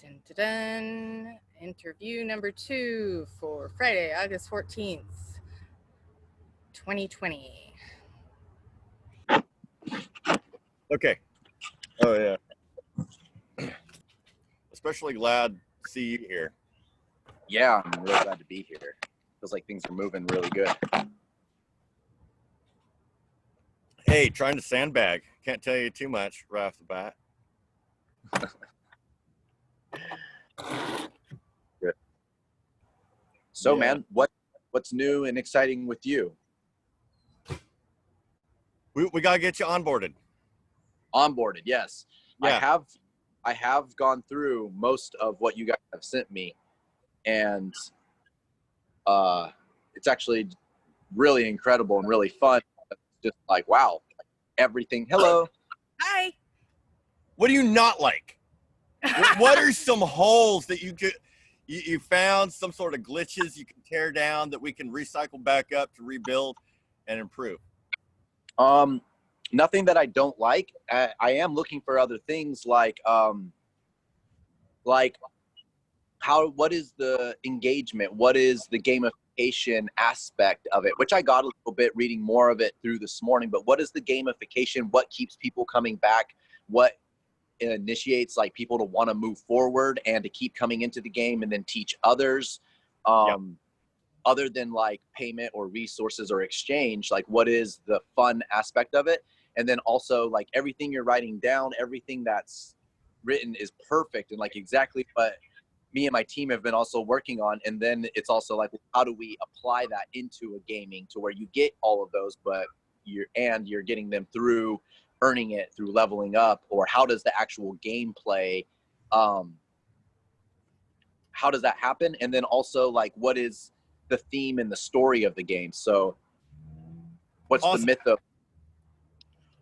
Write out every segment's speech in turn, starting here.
Dun, dun, dun. Interview number 2 for Friday, August 14th, 2020. Okay. Oh, yeah. Especially glad to see you here. Yeah, I'm really glad to be here. Feels like things are moving really good. Hey, trying to sandbag. Can't tell you too much right off the bat. Good. So, Yeah. man, what's new and exciting with you? We got to get you onboarded. Onboarded, yes. Yeah. I have gone through most of what you guys have sent me, and it's actually really incredible and really fun. It's just like, wow, everything. Hello. Hi. What do you not like? What are some holes that you found, some sort of glitches you can tear down that we can recycle back up to rebuild and improve? Nothing that I don't like. I am looking for other things like what is the engagement? What is the gamification aspect of it? Which I got a little bit reading more of it through this morning, but what is the gamification? What keeps people coming back? What initiates like people to want to move forward and to keep coming into the game and then teach others? Other than like payment or resources or exchange, like what is the fun aspect of it? And then also like everything you're writing down, everything that's written is perfect and like exactly what me and my team have been also working on. And then it's also like, how do we apply that into a gaming to where you get all of those, but you're getting them through earning it through leveling up? Or how does the actual gameplay, how does that happen? And then also like, what is the theme and the story of the game? So what's Awesome. the myth of?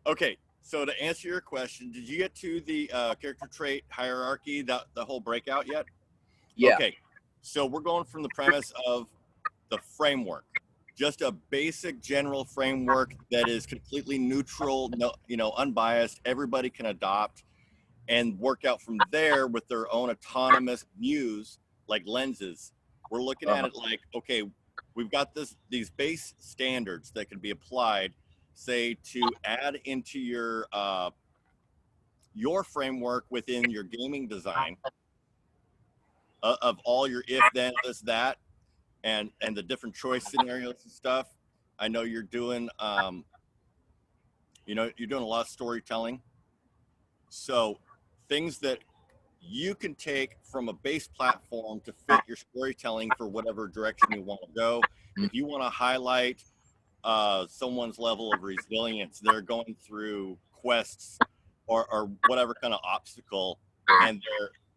Okay, so to answer your question, did you get to the character trait hierarchy, the whole breakout yet? Yeah. Okay, so we're going from the premise of the framework, just a basic general framework that is completely neutral, no, unbiased. Everybody can adopt and work out from there with their own autonomous views, like lenses. We're looking at it like, okay, we've got these base standards that can be applied, say, to add into your framework within your gaming design of all your if, then, this, that, and the different choice scenarios and stuff. I know you're doing, you're doing a lot of storytelling. So things that you can take from a base platform to fit your storytelling for whatever direction you want to go. If you want to highlight someone's level of resilience, they're going through quests or whatever kind of obstacle, and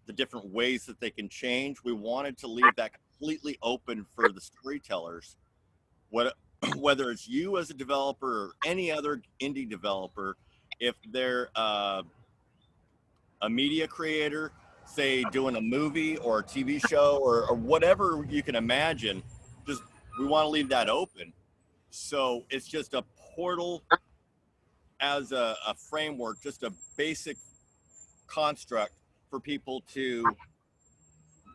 the different ways that they can change, we wanted to leave that completely open for the storytellers. Whether it's you as a developer or any other indie developer, if they're a media creator, say doing a movie or a TV show or whatever you can imagine, just we want to leave that open. So it's just a portal as a framework, just a basic construct for people to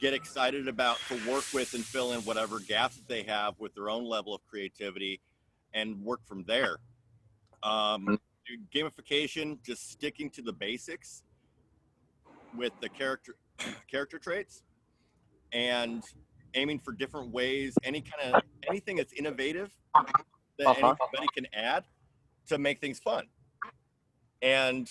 get excited about, to work with and fill in whatever gaps that they have with their own level of creativity and work from there. Gamification, just sticking to the basics with the character traits and aiming for different ways, anything that's innovative that anybody can add to make things fun, and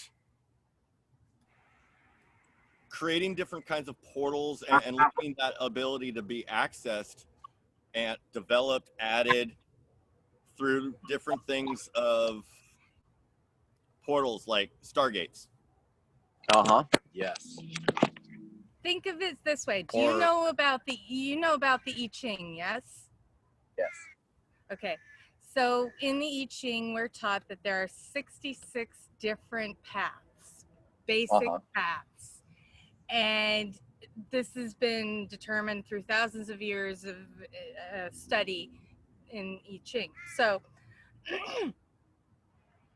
creating different kinds of portals and leaving that ability to be accessed and developed, added through different things of portals like Stargates. Yes. Think of it this way. You know about the I Ching, yes? Yes. Okay. So in the I Ching, we're taught that there are 66 different paths, basic paths. And this has been determined through thousands of years of study in I Ching. So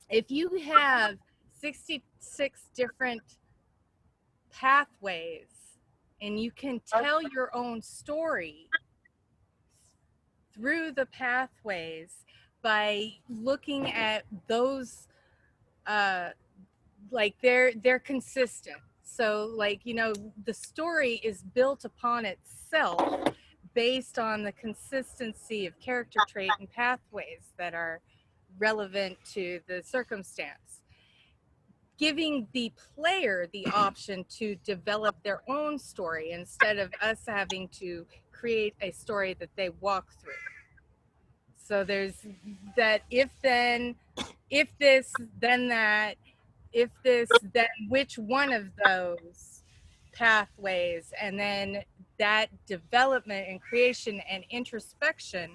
if you have 66 different pathways and you can tell your own story through the pathways by looking at those, like they're consistent. So like, you know, the story is built upon itself based on the consistency of character trait and pathways that are relevant to the circumstance, giving the player the option to develop their own story instead of us having to create a story that they walk through. So there's that if then, if this, then that, if this, then which one of those pathways, and then that development and creation and introspection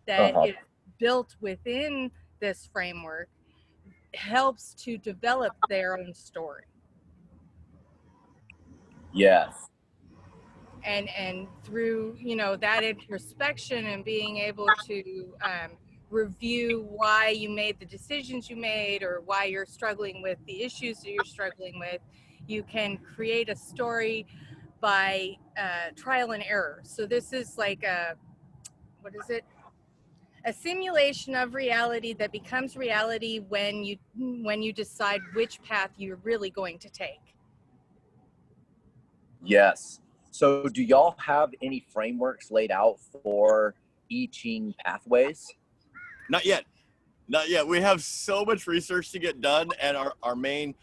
that is built within this framework helps to develop their own story. Yes. And through, you know, that introspection and being able to review why you made the decisions you made or why you're struggling with the issues that you're struggling with, you can create a story by trial and error. So this is like a, what is it? A simulation of reality that becomes reality when you decide which path you're really going to take. Yes. So do y'all have any frameworks laid out for I Ching pathways? Not yet. Not yet. We have so much research to get done, and our main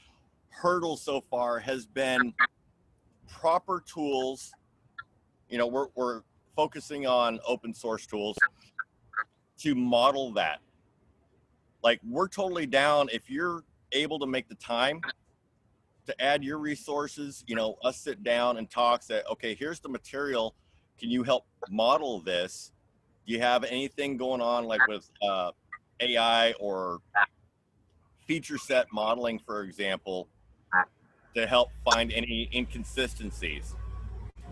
hurdle so far has been proper tools. You know, we're focusing on open source tools to model that. Like, we're totally down if you're able to make the time to add your resources, you know, us sit down and talk, say, okay, here's the material. Can you help model this? Do you have anything going on like with AI or feature set modeling, for example, to help find any inconsistencies?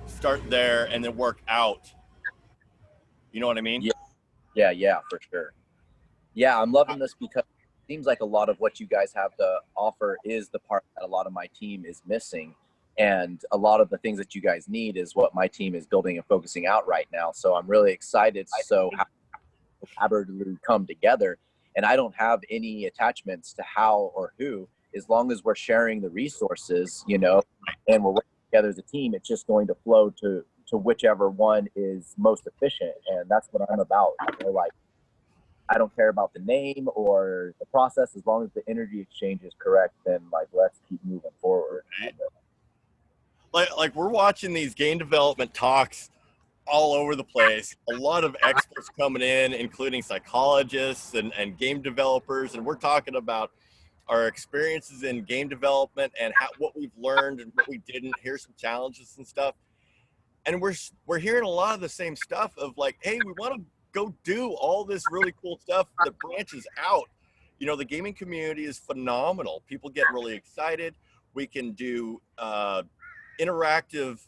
Start there and then work out. You know what I mean? Yeah, for sure. Yeah, I'm loving this because it seems like a lot of what you guys have to offer is the part that a lot of my team is missing. And a lot of the things that you guys need is what my team is building and focusing out right now. So I'm really excited. So how collaboratively come together. And I don't have any attachments to how or who, as long as we're sharing the resources, you know, and we're working together as a team, it's just going to flow to whichever one is most efficient. And that's what I'm about. You know, like, I don't care about the name or the process, as long as the energy exchange is correct, then like, let's keep moving forward. Like we're watching these game development talks all over the place. A lot of experts coming in, including psychologists and game developers, and we're talking about our experiences in game development and what we've learned and what we didn't. Here's some challenges and stuff. And we're hearing a lot of the same stuff of like, hey, we want to go do all this really cool stuff that branches out. You know, the gaming community is phenomenal. People get really excited. We can do interactive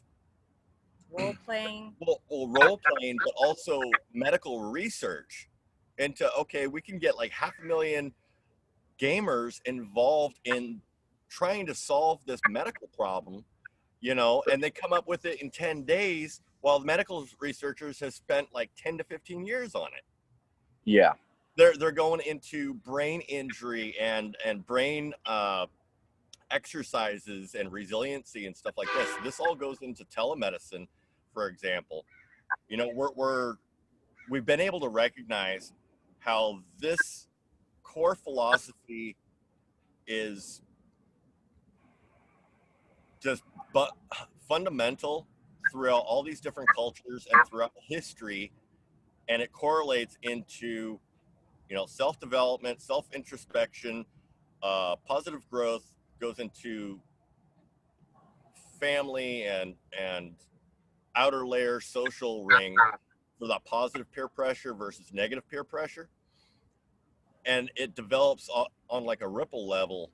Role playing. well, role playing, but also medical research into, okay, we can get like 500,000 gamers involved in trying to solve this medical problem, you know, and they come up with it in 10 days while medical researchers have spent like 10 to 15 years on it. Yeah. They're going into brain injury and brain exercises and resiliency and stuff like this. This all goes into telemedicine, for example. You know, we've been able to recognize how this core philosophy is just but fundamental throughout all these different cultures and throughout history, and it correlates into, you know, self-development, self-introspection, positive growth, goes into family and outer layer social ring for that positive peer pressure versus negative peer pressure, and it develops on like a ripple level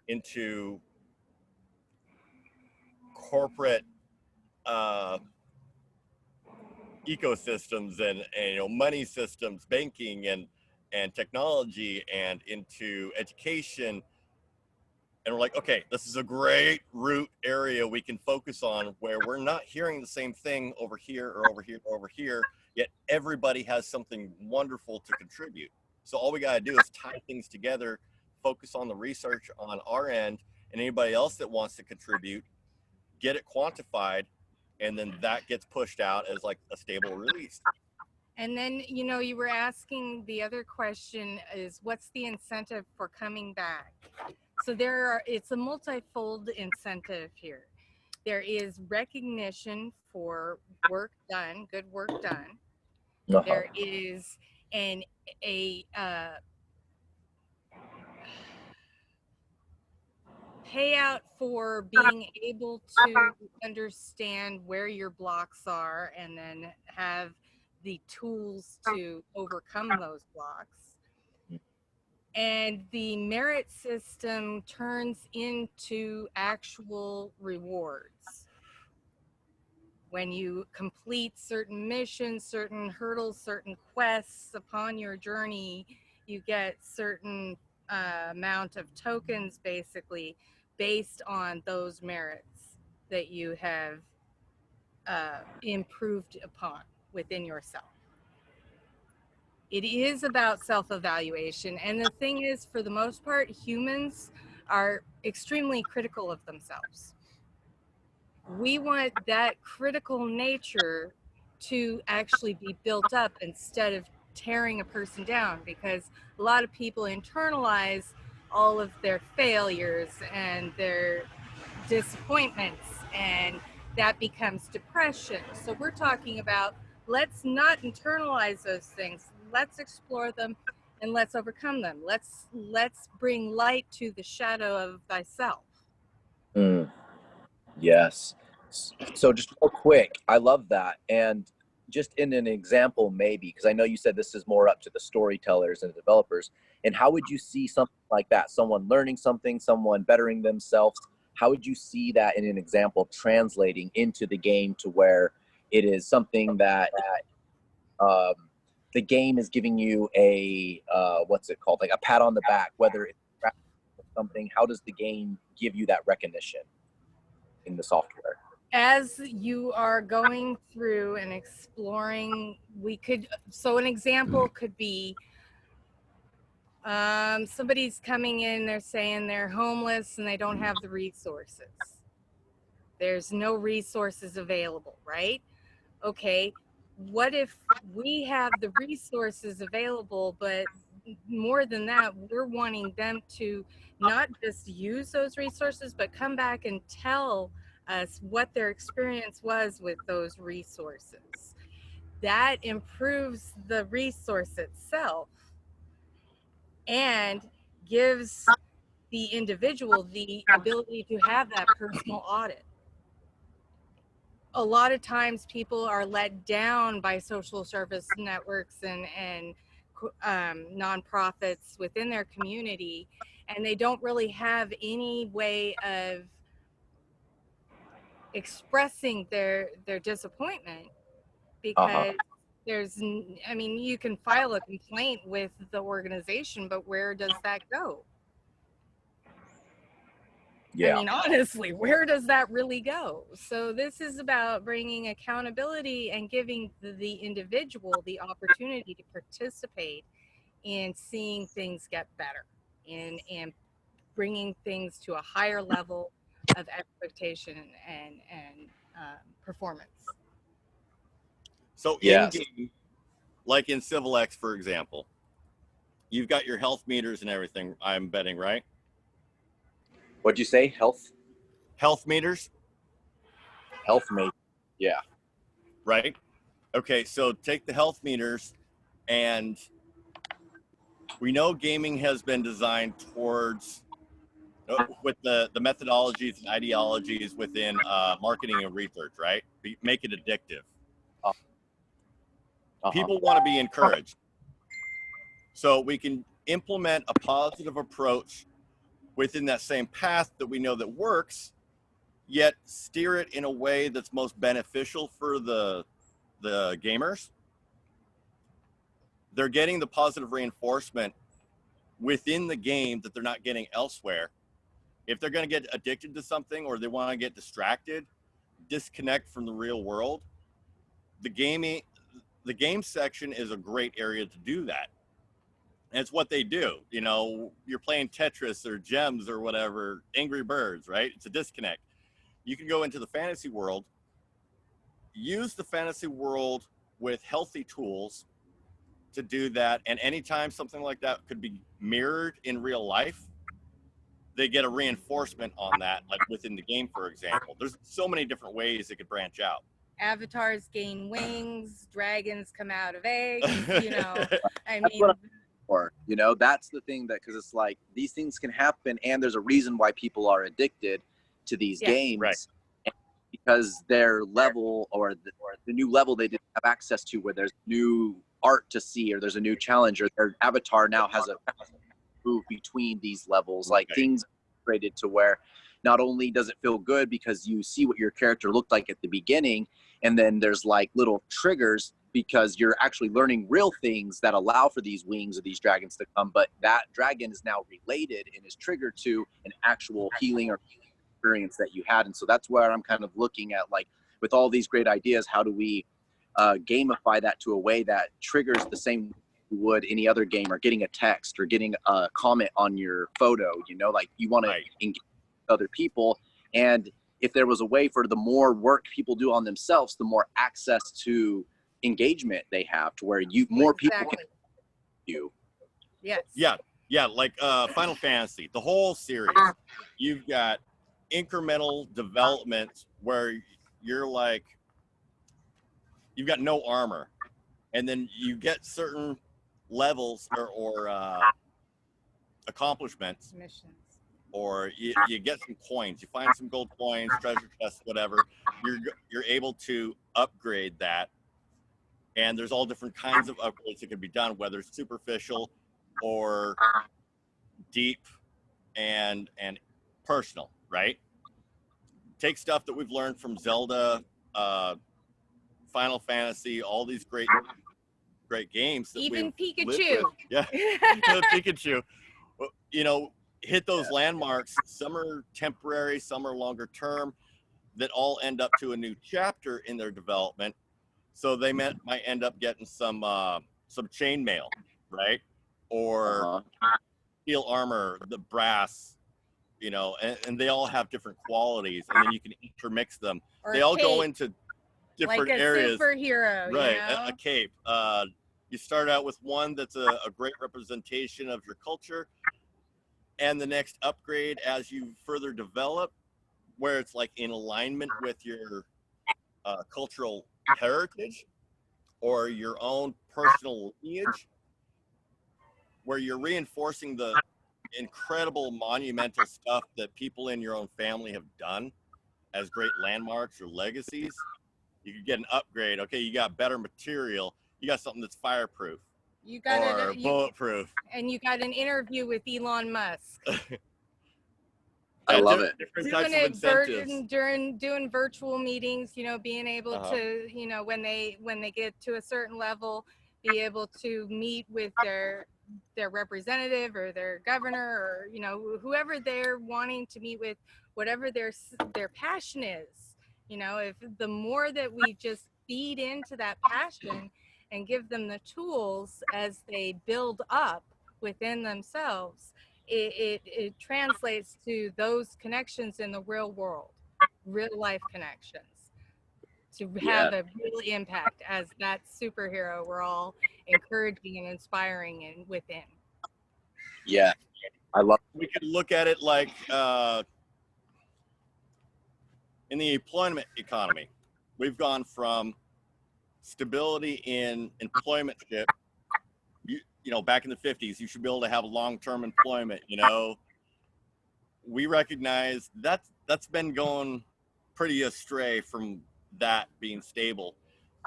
into corporate ecosystems and you know, money systems, banking and technology, and into education, And we're like, okay, this is a great root area we can focus on where we're not hearing the same thing over here or over here or over here, yet everybody has something wonderful to contribute. So all we got to do is tie things together, focus on the research on our end, and anybody else that wants to contribute, get it quantified, and then that gets pushed out as like a stable release. And then, you know, you were asking, the other question is, what's the incentive for coming back? So it's a multifold incentive here. There is recognition for work done, good work done. There is a payout for being able to understand where your blocks are and then have the tools to overcome those blocks. And the merit system turns into actual rewards. When you complete certain missions, certain hurdles, certain quests upon your journey, you get certain amount of tokens, basically, based on those merits that you have improved upon within yourself. It is about self-evaluation. And the thing is, for the most part, humans are extremely critical of themselves. We want that critical nature to actually be built up instead of tearing a person down, because a lot of people internalize all of their failures and their disappointments, and that becomes depression. So we're talking about, let's not internalize those things. Let's explore them and let's overcome them. Let's bring light to the shadow of thyself. Yes. So just real quick, I love that. And just in an example, maybe, because I know you said this is more up to the storytellers and the developers. And how would you see something like that? Someone learning something, someone bettering themselves. How would you see that in an example translating into the game to where it is something that the game is giving you a, what's it called? Like a pat on the back, whether it's something, how does the game give you that recognition in the software? As you are going through and exploring, so an example could be, somebody's coming in, they're saying they're homeless and they don't have the resources. There's no resources available, right? Okay, what if we have the resources available, but more than that, we're wanting them to not just use those resources, but come back and tell us what their experience was with those resources. That improves the resource itself and gives the individual the ability to have that personal audit. A lot of times people are let down by social service networks and nonprofits within their community, and they don't really have any way of expressing their disappointment, because I mean, you can file a complaint with the organization, but where does that go? Yeah. I mean, honestly, where does that really go? So this is about bringing accountability and giving the individual the opportunity to participate in seeing things get better and bringing things to a higher level of expectation and performance. So in game, like in Civil X, for example, you've got your health meters and everything, I'm betting, right? What'd you say? Health meters? Health meter. Yeah. Right? Okay, so take the health meters, and we know gaming has been designed towards, with the methodologies and ideologies within marketing and research, right? Make it addictive. People want to be encouraged. So we can implement a positive approach within that same path that we know that works, yet steer it in a way that's most beneficial for the gamers. They're getting the positive reinforcement within the game that they're not getting elsewhere. If they're going to get addicted to something or they want to get distracted, disconnect from the real world, the game section is a great area to do that. And it's what they do. You know, you're playing Tetris or Gems or whatever, Angry Birds, right? It's a disconnect. You can go into the fantasy world, use the fantasy world with healthy tools to do that. And anytime something like that could be mirrored in real life, they get a reinforcement on that, like within the game, for example. There's so many different ways it could branch out. Avatars gain wings, dragons come out of eggs, you know. I That's mean, what or, you know, that's the thing, that because it's like these things can happen, and there's a reason why people are addicted to these games, right? Because their level or the new level they didn't have access to, where there's new art to see, or there's a new challenge, or their avatar now has a move between these levels, like things created to where not only does it feel good because you see what your character looked like at the beginning, and then there's like little triggers because you're actually learning real things that allow for these wings of these dragons to come, but that dragon is now related and is triggered to an actual healing or experience that you had. And so that's where I'm kind of looking at, like, with all these great ideas, how do we gamify that to a way that triggers the same you would any other game, or getting a text or getting a comment on your photo, you know, like you want to engage with other people. And if there was a way for the more work people do on themselves, the more access to engagement they have, to where more people can you. Yes. Yeah, like Final Fantasy, the whole series. You've got incremental development where you're like, you've got no armor, and then you get certain levels or accomplishments, Missions, or you get some coins, you find some gold coins, treasure chests, whatever. You're able to upgrade that. And there's all different kinds of upgrades that can be done, whether it's superficial or deep and personal, right? Take stuff that we've learned from Zelda, Final Fantasy, all these great games. That even we've Pikachu. Yeah, Pikachu. You know, hit those landmarks. Some are temporary, some are longer term, that all end up to a new chapter in their development. So they might end up getting some chainmail, right? Or steel armor, the brass, you know, and they all have different qualities, and then you can intermix them. Or they all cape, go into different like a areas. Superhero, right? You know? A cape. You start out with one that's a great representation of your culture, and the next upgrade as you further develop, where it's like in alignment with your cultural heritage or your own personal lineage, where you're reinforcing the incredible monumental stuff that people in your own family have done as great landmarks or legacies. You could get an upgrade. Okay, you got better material. You got something that's fireproof, You got bulletproof. And you got an interview with Elon Musk. I love it. Different types of incentives. Doing virtual meetings, you know, being able to, you know, when they get to a certain level, be able to meet with their representative or their governor, or, you know, whoever they're wanting to meet with, whatever their passion is. You know, if the more that we just feed into that passion and give them the tools as they build up within themselves, it translates to those connections in the real world, real life connections, to have a real impact as that superhero we're all encouraging and inspiring and within. Yeah, I love it. We could look at it like in the employment economy, we've gone from stability in employment. You know, back in the 50s, you should be able to have long-term employment. You know, we recognize that's been going pretty astray from that being stable.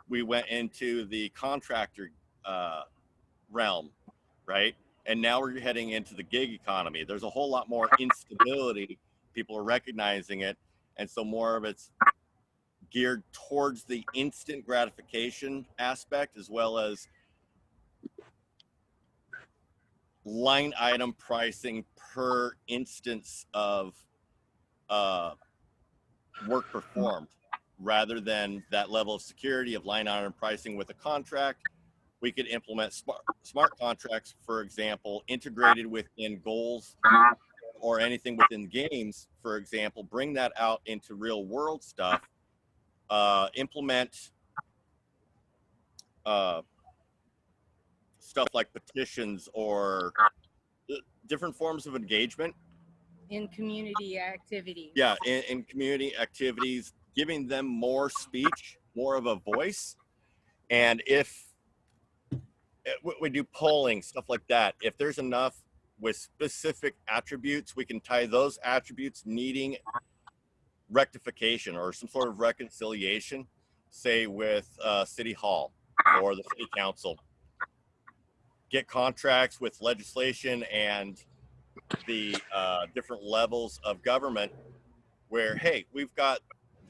We went into the contractor realm, right? And now we're heading into the gig economy. There's a whole lot more instability. People are recognizing it. And so more of it's geared towards the instant gratification aspect, as well as line item pricing per instance of work performed, rather than that level of security of line item pricing with a contract. We could implement smart contracts, for example, integrated within goals or anything within games, for example, bring that out into real world stuff, implement stuff like petitions or different forms of engagement. In community activities. Yeah, in community activities, giving them more speech, more of a voice. And if we do polling, stuff like that, if there's enough with specific attributes, we can tie those attributes needing rectification or some sort of reconciliation, say with City Hall or the City Council. Get contracts with legislation and the different levels of government where, hey, we've got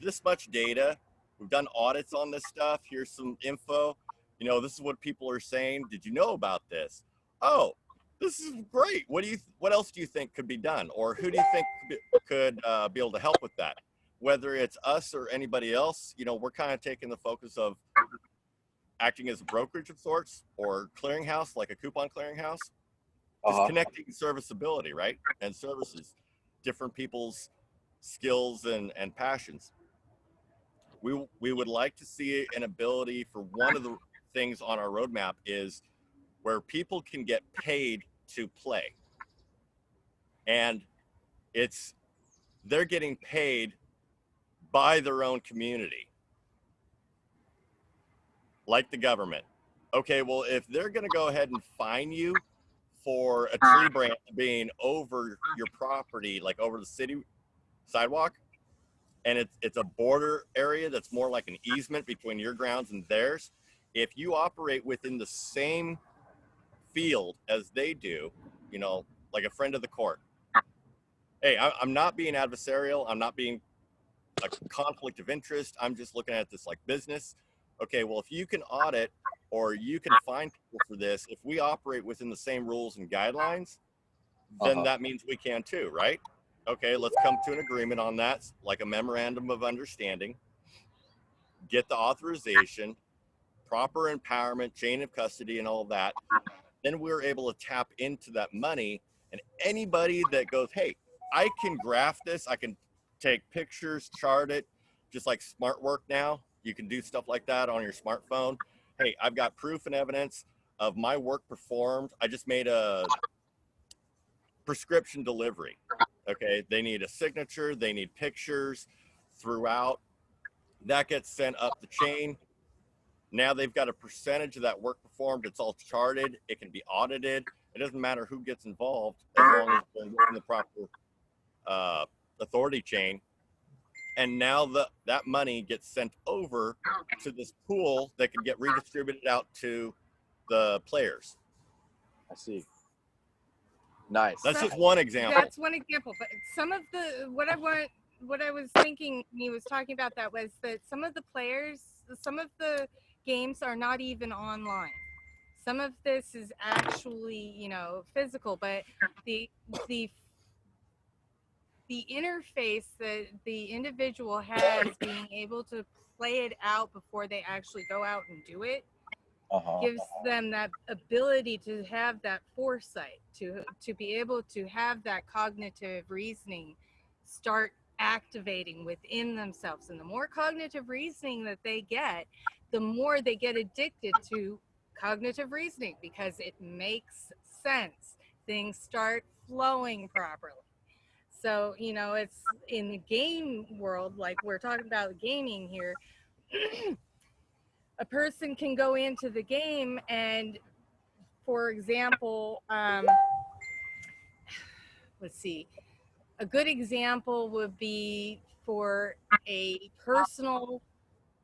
this much data, we've done audits on this stuff, here's some info, you know, this is what people are saying, did you know about this? Oh, this is great. What else do you think could be done, or who do you think could be able to help with that? Whether it's us or anybody else, you know, we're kind of taking the focus of acting as a brokerage of sorts or clearinghouse, like a coupon clearinghouse, just connecting serviceability, right? And services, different people's skills and passions. We would like to see an ability for one of the things on our roadmap is where people can get paid to play. And they're getting paid by their own community, like the government. Okay, well, if they're going to go ahead and fine you for a tree branch being over your property, like over the city sidewalk, and it's a border area that's more like an easement between your grounds and theirs, if you operate within the same field as they do, you know, like a friend of the court, hey, I'm not being adversarial, I'm not being a conflict of interest, I'm just looking at this like business. Okay, well, if you can audit or you can find people for this, if we operate within the same rules and guidelines, then that means we can too, right? Okay, let's come to an agreement on that, like a memorandum of understanding, get the authorization, proper empowerment, chain of custody, and all of that. Then we're able to tap into that money, and anybody that goes, hey, I can graph this, I can take pictures, chart it, just like smart work now. You can do stuff like that on your smartphone. Hey, I've got proof and evidence of my work performed. I just made a prescription delivery. Okay, they need a signature, they need pictures throughout. That gets sent up the chain. Now they've got a percentage of that work performed. It's all charted. It can be audited. It doesn't matter who gets involved as long as they're within the proper authority chain. And now that money gets sent over to this pool that can get redistributed out to the players. I see. Nice. That's just one example. That's one example. But some of the what I was thinking when he was talking about that was that some of the players, some of the games are not even online. Some of this is actually, you know, physical, but the interface that the individual has being able to play it out before they actually go out and do it gives them that ability to have that foresight, to be able to have that cognitive reasoning start activating within themselves. And the more cognitive reasoning that they get, the more they get addicted to cognitive reasoning because it makes sense. Things start flowing properly. So, you know, it's in the game world, like we're talking about gaming here, a person can go into the game and, for example, let's see, a good example would be for a personal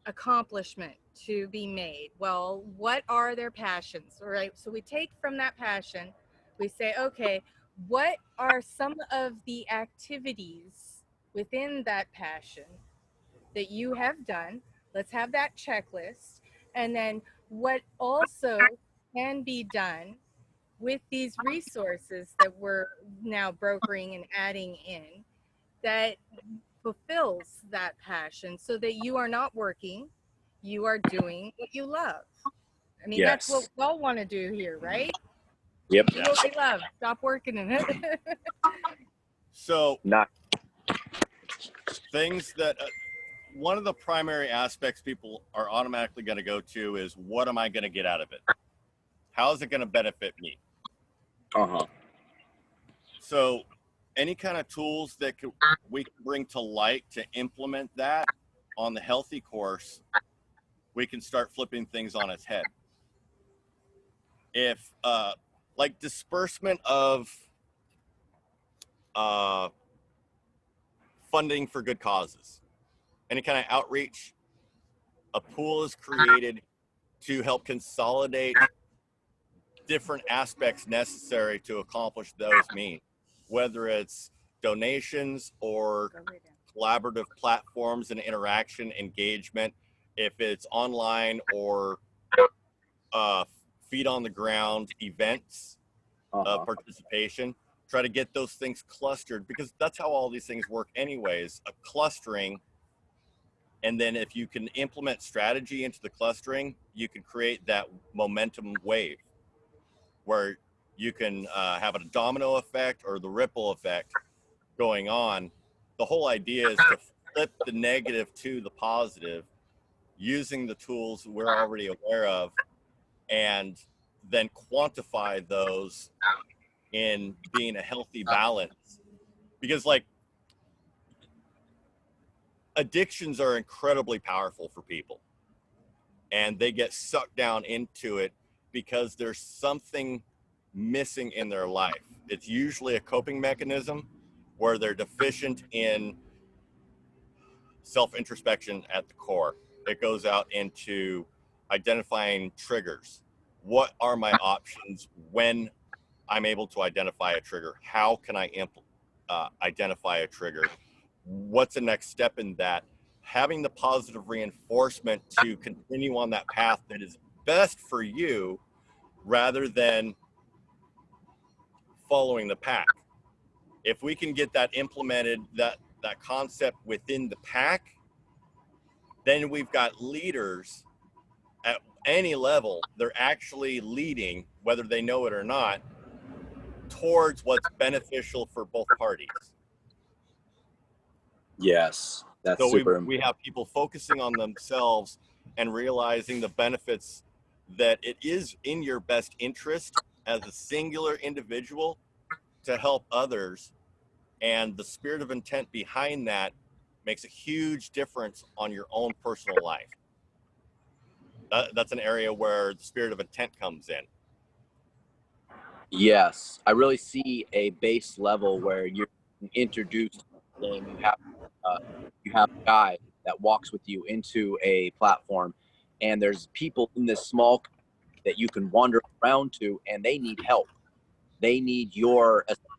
accomplishment to be made. Well, what are their passions, right? So we take from that passion, we say, okay, what are some of the activities within that passion that you have done? Let's have that checklist. And then what also can be done with these resources that we're now brokering and adding in that fulfills that passion, so that you are not working, you are doing what you love. I mean, that's what Yes. we all want to do here, right? Yep. Do what we love. Stop working in it. So Not. things that one of the primary aspects people are automatically going to go to is, what am I going to get out of it? How is it going to benefit me? So any kind of tools that we can bring to light to implement that on the healthy course, we can start flipping things on its head. If like disbursement of funding for good causes, any kind of outreach, a pool is created to help consolidate different aspects necessary to accomplish those means, whether it's donations or collaborative platforms and interaction engagement, if it's online or feet on the ground events of participation. Try to get those things clustered, because that's how all these things work anyways, a clustering. And then if you can implement strategy into the clustering, you can create that momentum wave where you can have a domino effect or the ripple effect going on. The whole idea is to flip the negative to the positive using the tools we're already aware of, and then quantify those in being a healthy balance. Because like addictions are incredibly powerful for people, and they get sucked down into it because there's something missing in their life. It's usually a coping mechanism where they're deficient in self-introspection at the core. It goes out into identifying triggers. What are my options when I'm able to identify a trigger? How can I identify a trigger? What's the next step in that? Having the positive reinforcement to continue on that path that is best for you, rather than following the pack. If we can get that implemented, that concept within the pack, then we've got leaders at any level. They're actually leading, whether they know it or not, towards what's beneficial for both parties. Yes, that's So super. we have people focusing on themselves and realizing the benefits, that it is in your best interest as a singular individual to help others. And the spirit of intent behind that makes a huge difference on your own personal life. That's an area where the spirit of intent comes in. Yes, I really see a base level where you're introduced to the game. You have a guide that walks with you into a platform, and there's people in this small community that you can wander around to, and they need help. They need your assistance.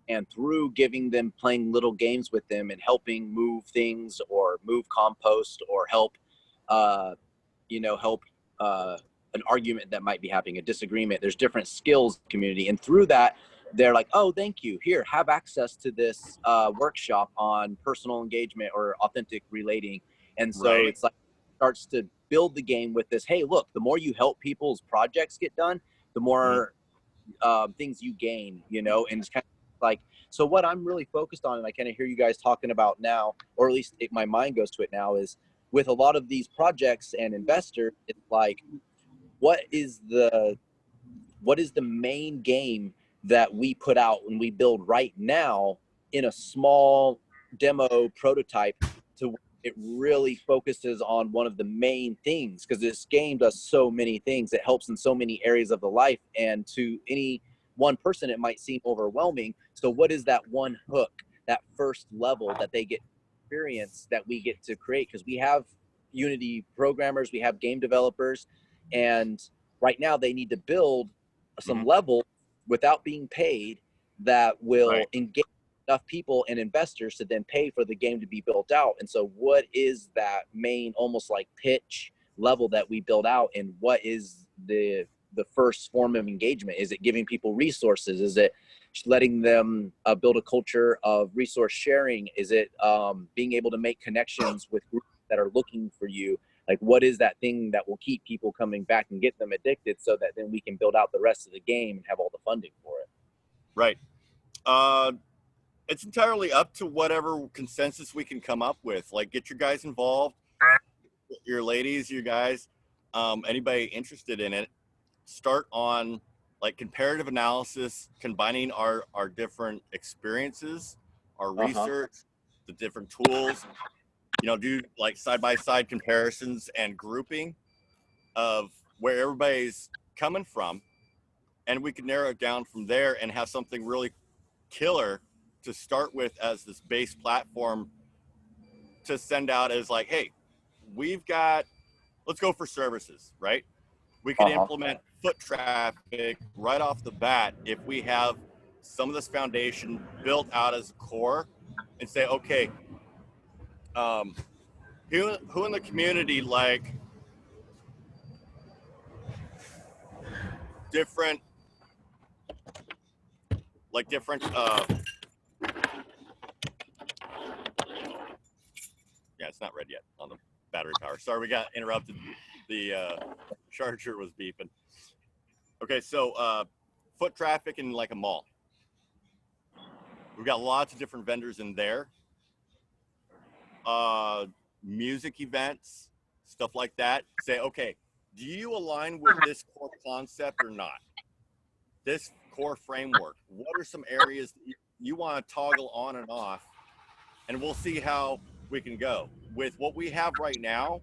And through giving them, playing little games with them and helping move things or move compost or help, help an argument that might be happening, a disagreement. There's different skills in the community. And through that, they're like, oh, thank you. Here, have access to this workshop on personal engagement or authentic relating. And so It's like, starts to build the game with this, hey, look, the more you help people's projects get done, the more things you gain, and it's kind of like, so what I'm really focused on, and I kind of hear you guys talking about now, or at least my mind goes to it now, is with a lot of these projects and investors, it's like, what is the main game that we put out and we build right now in a small demo prototype to it really focuses on one of the main things, because this game does so many things. It helps in so many areas of the life, and to any one person it might seem overwhelming. So what is that one hook, that first level that they get experience that we get to create? Because we have Unity programmers, we have game developers, and right now they need to build some level without being paid that will engage enough people and investors to then pay for the game to be built out. And so what is that main, almost like pitch level that we build out, and what is the first form of engagement? Is it giving people resources? Is it letting them build a culture of resource sharing? Is it being able to make connections with groups that are looking for you? Like, what is that thing that will keep people coming back and get them addicted, so that then we can build out the rest of the game and have all the funding for it? Right. It's entirely up to whatever consensus we can come up with. Like, get your guys involved, your ladies, you guys, anybody interested in it. Start on like comparative analysis, combining our different experiences, our research, the different tools. You know, do like side-by-side comparisons and grouping of where everybody's coming from, and we can narrow it down from there and have something really killer to start with as this base platform to send out as like, hey, we've got, let's go for services, right? We could implement foot traffic right off the bat if we have some of this foundation built out as a core, and say, okay, who in the community like different yeah, it's not red yet on the battery power. Sorry, we got interrupted. The charger was beeping. Okay, so foot traffic in like a mall. We've got lots of different vendors in there. Music events, stuff like that. Say, okay, do you align with this core concept or not? This core framework. What are some areas that you want to toggle on and off? And we'll see how we can go. With what we have right now,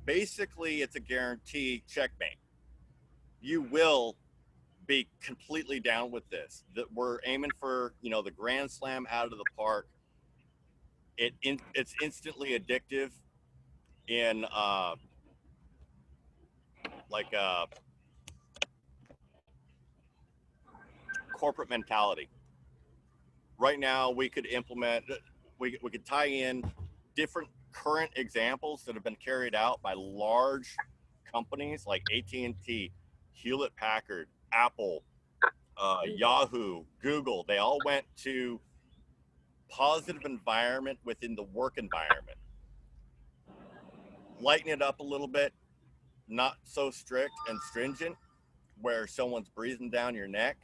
basically it's a guarantee checkmate. You will be completely down with this. That we're aiming for, you know, the grand slam out of the park. It's instantly addictive in corporate mentality. Right now, we could implement, we could tie in different current examples that have been carried out by large companies like AT&T, Hewlett Packard, Apple, Yahoo, Google. They all went to positive environment within the work environment. Lighten it up a little bit, not so strict and stringent, where someone's breathing down your neck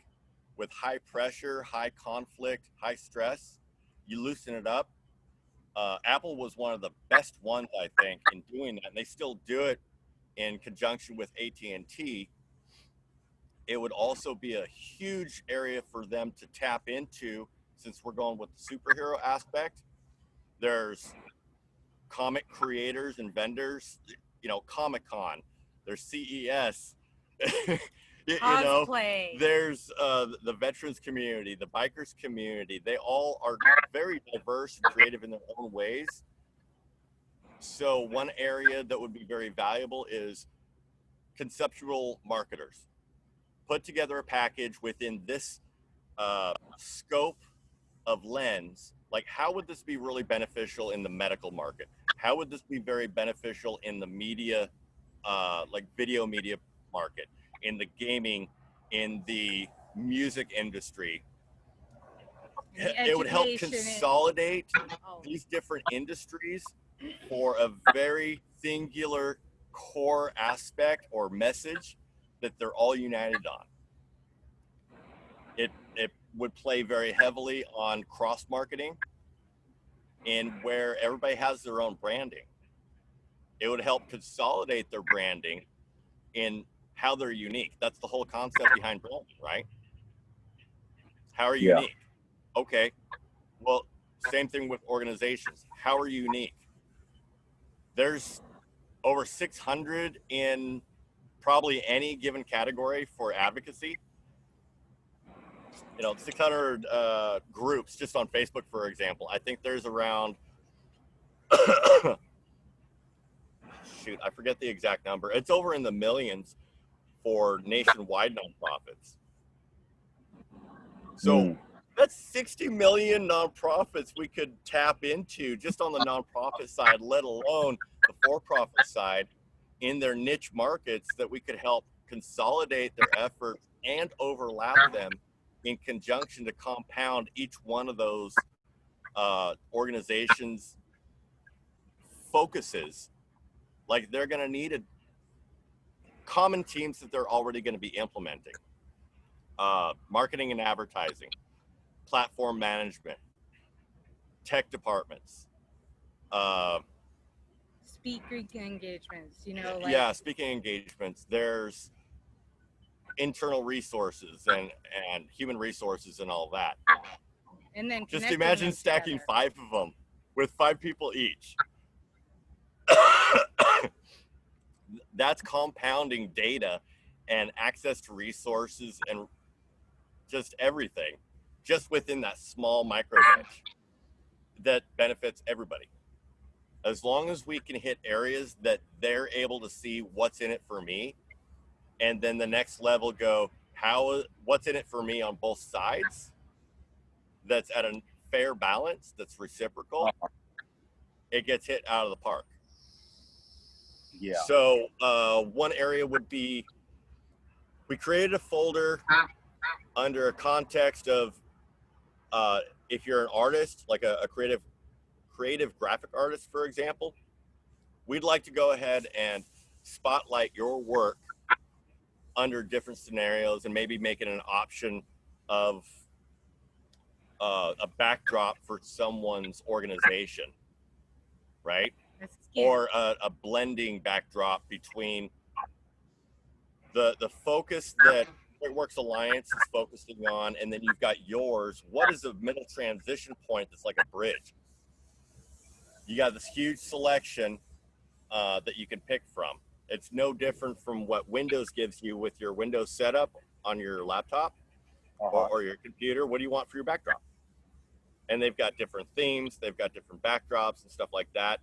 with high pressure, high conflict, high stress. You loosen it up. Apple was one of the best ones, I think, in doing that, and they still do it in conjunction with AT&T. It would also be a huge area for them to tap into, since we're going with the superhero aspect. There's comic creators and vendors, you know, Comic-Con, there's CES, you know, there's the veterans community, the bikers community. They all are very diverse and creative in their own ways. So one area that would be very valuable is conceptual marketers. Put together a package within this scope of lens. Like, how would this be really beneficial in the medical market? How would this be very beneficial in the media, like video media market, in the gaming, in the music industry? It would help consolidate these different industries for a very singular core aspect or message that they're all united on. It would play very heavily on cross marketing, and where everybody has their own branding. It would help consolidate their branding in how they're unique. That's the whole concept behind branding, right? How are you unique? Okay, well, same thing with organizations. How are you unique? There's over 600 in probably any given category for advocacy. You know, 600 groups just on Facebook, for example. I think there's around, shoot, I forget the exact number. It's over in the millions for nationwide nonprofits. So that's 60 million nonprofits we could tap into just on the nonprofit side, let alone the for-profit side in their niche markets, that we could help consolidate their efforts and overlap them in conjunction to compound each one of those organizations' focuses. Like they're going to need a common teams that they're already going to be implementing. Marketing and advertising, platform management, tech departments, Speaker engagements, you know, like yeah, speaking engagements. There's internal resources and human resources and all that. and then Just connecting imagine them stacking together. 5 of them with 5 people each. That's compounding data and access to resources and just everything just within that small micro niche that benefits everybody. As long as we can hit areas that they're able to see what's in it for me, and then the next level go, what's in it for me on both sides, that's at a fair balance, that's reciprocal, it gets hit out of the park. Yeah. So one area would be, we created a folder under a context of if you're an artist, like a creative graphic artist, for example, we'd like to go ahead and spotlight your work under different scenarios and maybe make it an option of a backdrop for someone's organization, right? Or a blending backdrop between the focus that Works Alliance is focusing on, and then you've got yours. What is a middle transition point that's like a bridge? You got this huge selection that you can pick from. It's no different from what Windows gives you with your Windows setup on your laptop or your computer. What do you want for your backdrop? And they've got different themes, they've got different backdrops and stuff like that.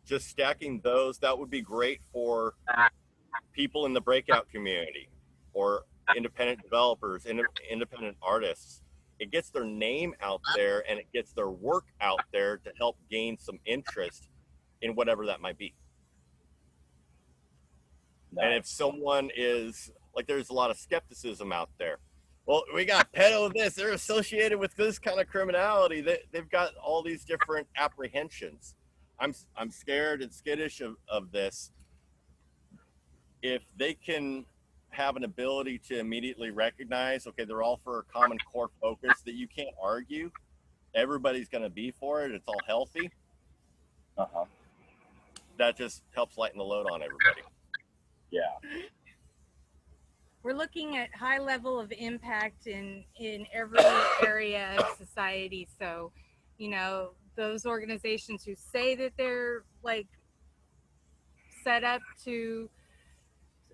Just stacking those, that would be great for people in the breakout community or independent developers, independent artists. It gets their name out there and it gets their work out there to help gain some interest in whatever that might be. Nice. And if someone is like, there's a lot of skepticism out there. Well, we got pedo this, they're associated with this kind of criminality. They've got all these different apprehensions. I'm scared and skittish of this. If they can have an ability to immediately recognize, okay, they're all for a common core focus that you can't argue, everybody's going to be for it, it's all healthy. That just helps lighten the load on everybody. Yeah. We're looking at high level of impact in every area of society. So, you know, those organizations who say that they're like set up to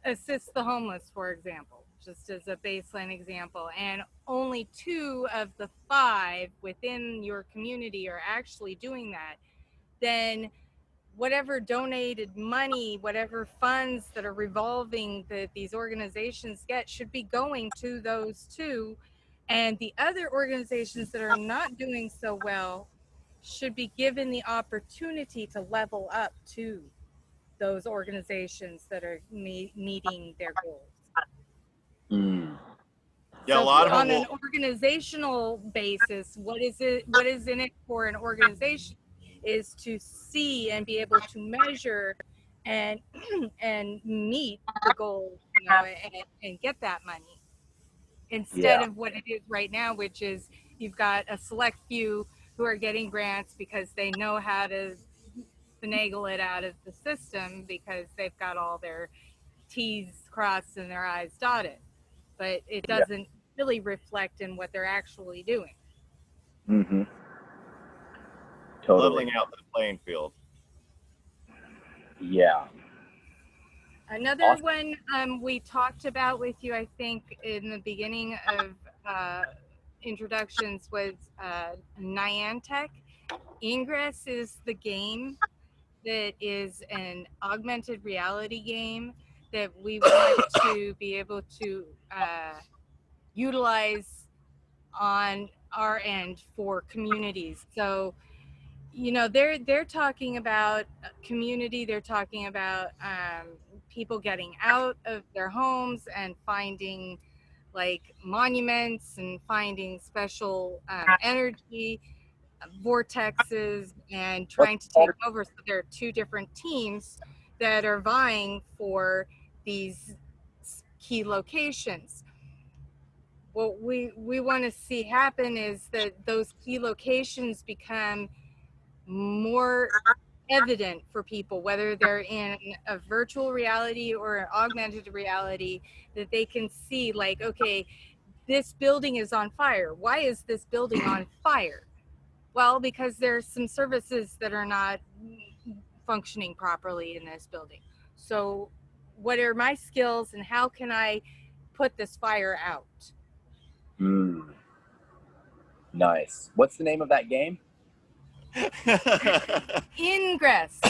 assist the homeless, for example, just as a baseline example, and only 2 of the 5 within your community are actually doing that, then whatever donated money, whatever funds that are revolving that these organizations get should be going to those 2. And the other organizations that are not doing so well should be given the opportunity to level up to those organizations that are meeting their goals. Yeah, so a lot of on an organizational basis, what is in it for an organization is to see and be able to measure and meet the goal, you know, and get that money instead of what it is right now, which is you've got a select few who are getting grants because they know how to finagle it out of the system because they've got all their T's crossed and their I's dotted, but it doesn't really reflect in what they're actually doing. Totally. Leveling out the playing field. Yeah. Another one we talked about with you, I think, in the beginning of introductions was Niantic. Ingress is the game that is an augmented reality game that we want to be able to utilize on our end for communities. So, you know, they're talking about community. They're talking about people getting out of their homes and finding like monuments and finding special energy vortexes and trying to take over. So there are two different teams that are vying for these key locations. What we want to see happen is that those key locations become more evident for people, whether they're in a virtual reality or an augmented reality, that they can see like, okay, this building is on fire. Why is this building on fire? Well, because there's some services that are not functioning properly in this building. So what are my skills and how can I put this fire out? Nice. What's the name of that game? Ingress, Ingress,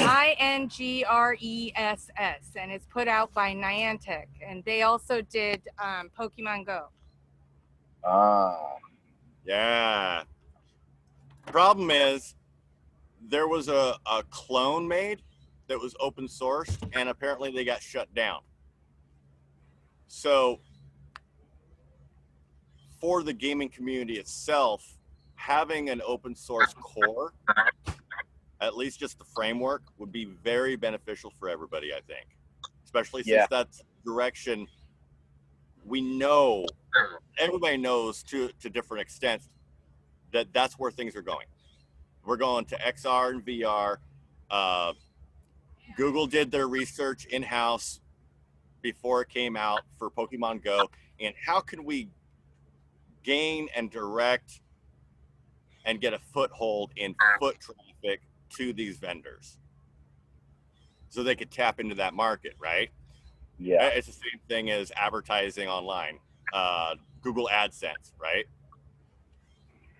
and it's put out by Niantic, and they also did Pokemon Go. Yeah. Problem is, there was a clone made that was open sourced, and apparently they got shut down. So for the gaming community itself, having an open source core, at least just the framework, would be very beneficial for everybody, I think. Especially since that's direction we know, everybody knows to different extents that that's where things are going. We're going to XR and VR. Google did their research in-house before it came out for Pokemon Go. And how can we gain and direct and get a foothold in foot traffic to these vendors so they could tap into that market, right? Yeah. It's the same thing as advertising online, Google AdSense, right?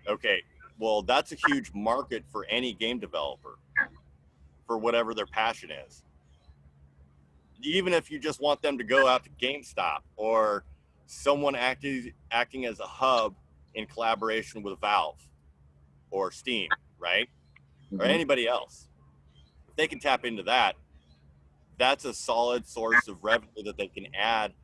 Okay, well, that's a huge market for any game developer for whatever their passion is. Even if you just want them to go out to GameStop or someone acting as a hub in collaboration with Valve or Steam, right? Or anybody else. If they can tap into that, that's a solid source of revenue that they can add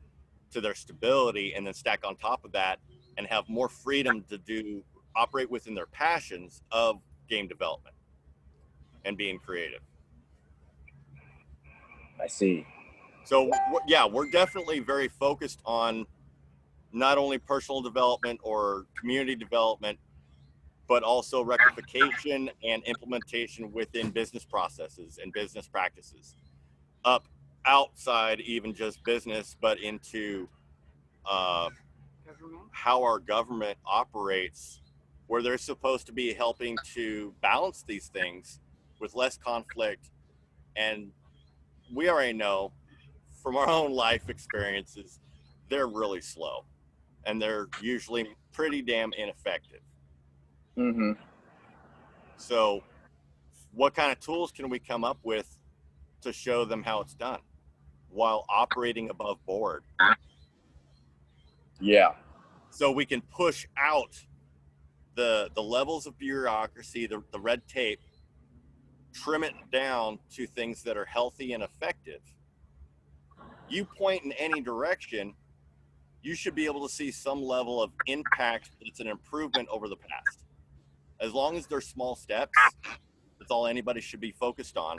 to their stability, and then stack on top of that and have more freedom to operate within their passions of game development and being creative. I see. So yeah, we're definitely very focused on not only personal development or community development, but also rectification and implementation within business processes and business practices, up outside even just business, but into how our government operates, where they're supposed to be helping to balance these things with less conflict. And we already know from our own life experiences, they're really slow and they're usually pretty damn ineffective. So what kind of tools can we come up with to show them how it's done while operating above board? Yeah. So we can push out the levels of bureaucracy, the red tape, trim it down to things that are healthy and effective. You point in any direction, you should be able to see some level of impact that's an improvement over the past. As long as they're small steps, that's all anybody should be focused on.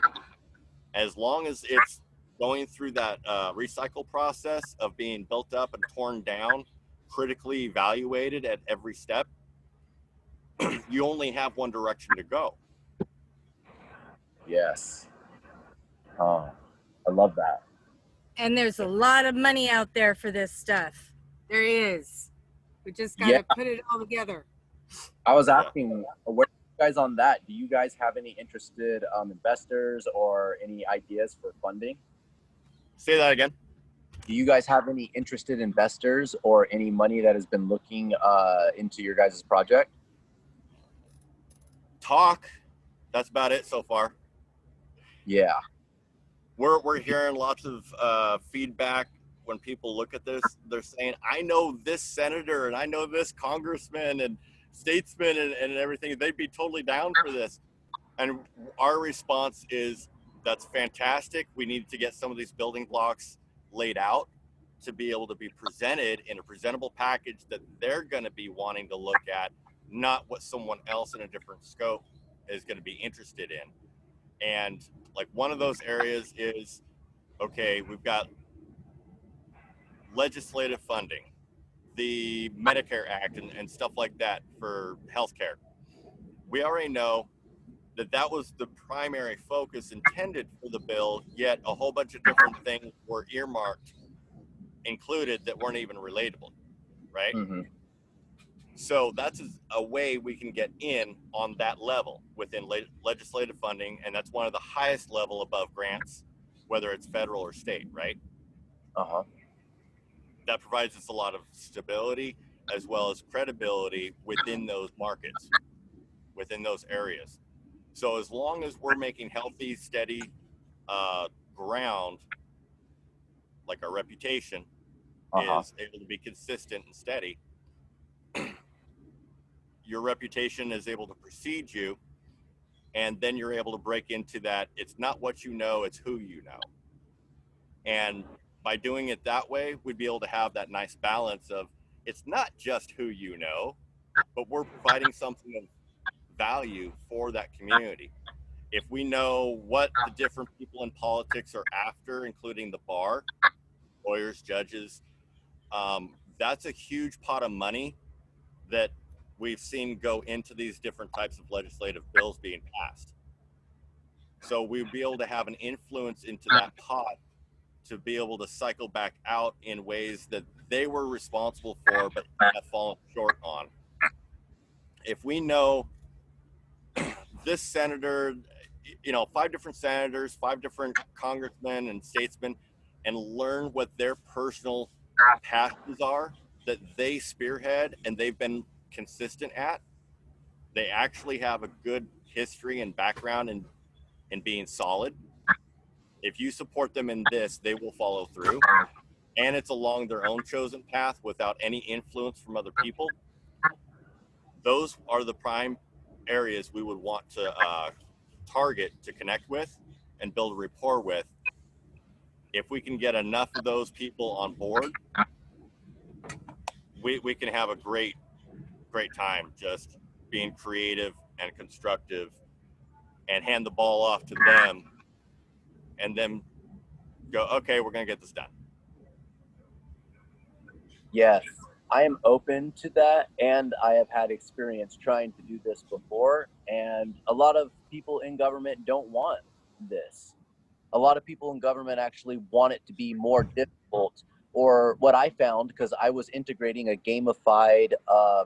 As long as it's going through that recycle process of being built up and torn down, critically evaluated at every step, you only have one direction to go. Yes. I love that. And there's a lot of money out there for this stuff. There is. We just got to put it all together. I was asking, where are you guys on that? Do you guys have any interested investors or any ideas for funding? Say that again. Do you guys have any interested investors or any money that has been looking into your guys' project? Talk. That's about it so far. Yeah. We're hearing lots of feedback when people look at this. They're saying, I know this senator and I know this congressman and statesman and everything. They'd be totally down for this. And our response is, that's fantastic. We need to get some of these building blocks laid out to be able to be presented in a presentable package that they're going to be wanting to look at, not what someone else in a different scope is going to be interested in. And like one of those areas is, okay, we've got legislative funding, the Medicare Act and stuff like that for healthcare. We already know that that was the primary focus intended for the bill, yet a whole bunch of different things were earmarked, included, that weren't even relatable, right? Mm-hmm. So that's a way we can get in on that level within legislative funding, and that's one of the highest level above grants, whether it's federal or state, right? Uh-huh. That provides us a lot of stability as well as credibility within those markets, within those areas. So as long as we're making healthy, steady ground, like our reputation is able to be consistent and steady, your reputation is able to precede you, and then you're able to break into that. It's not what you know, it's who you know. And by doing it that way, we'd be able to have that nice balance of, it's not just who you know, but we're providing something of value for that community. If we know what the different people in politics are after, including the bar, lawyers, judges, that's a huge pot of money that we've seen go into these different types of legislative bills being passed. So we'd be able to have an influence into that pot to be able to cycle back out in ways that they were responsible for but have fallen short on. If we know this senator, 5 different senators, 5 different congressmen and statesmen, and learn what their personal passions are that they spearhead and they've been consistent at, they actually have a good history and background in being solid. If you support them in this, they will follow through. And it's along their own chosen path without any influence from other people. Those are the prime areas we would want to target to connect with and build a rapport with. If we can get enough of those people on board, we can have a great time just being creative and constructive and hand the ball off to them and then go, okay, we're going to get this done. Yes, I am open to that, and I have had experience trying to do this before, and a lot of people in government don't want this. A lot of people in government actually want it to be more difficult, or what I found, because I was integrating a gamified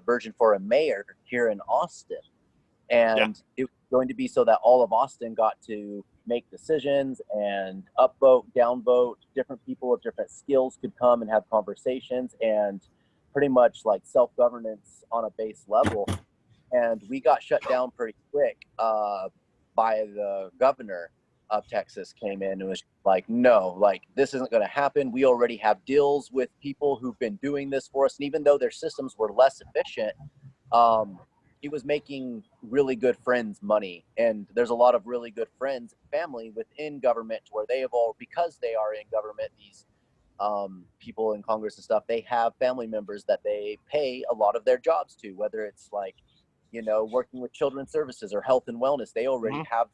version for a mayor here in Austin, and it was going to be so that all of Austin got to make decisions and upvote, downvote. Different people of different skills could come and have conversations, and pretty much like self-governance on a base level. And we got shut down pretty quick by the governor of Texas came in and was like, no, like this isn't going to happen. We already have deals with people who've been doing this for us. And even though their systems were less efficient, it was making really good friends money. And there's a lot of really good friends and family within government where they have all, because they are in government, these people in Congress and stuff, they have family members that they pay a lot of their jobs to, whether it's like, working with children's services or health and wellness. They already have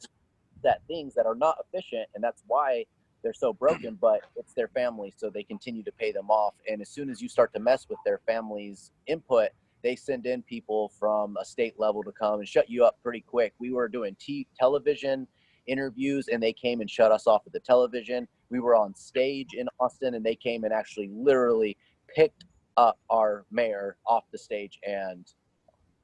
that things that are not efficient, and that's why they're so broken, but it's their family, so they continue to pay them off. And as soon as you start to mess with their family's input, they send in people from a state level to come and shut you up pretty quick. We were doing television interviews, and they came and shut us off of the television. We were on stage in Austin, and they came and actually literally picked up our mayor off the stage and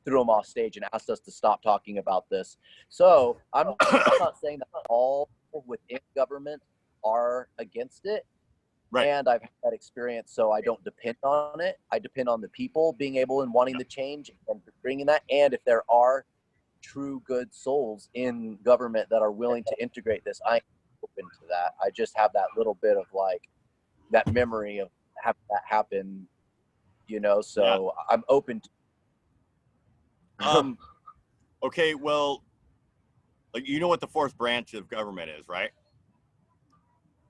threw him off stage and asked us to stop talking about this. So I'm not saying that all people within government are against it. Right. And I've had that experience, so I don't depend on it. I depend on the people being able and wanting to change and bringing that. And if there are true good souls in government that are willing to integrate this, I'm open to that. I just have that little bit of like that memory of having that happen, so I'm open to okay, well, like, what the fourth branch of government is, right?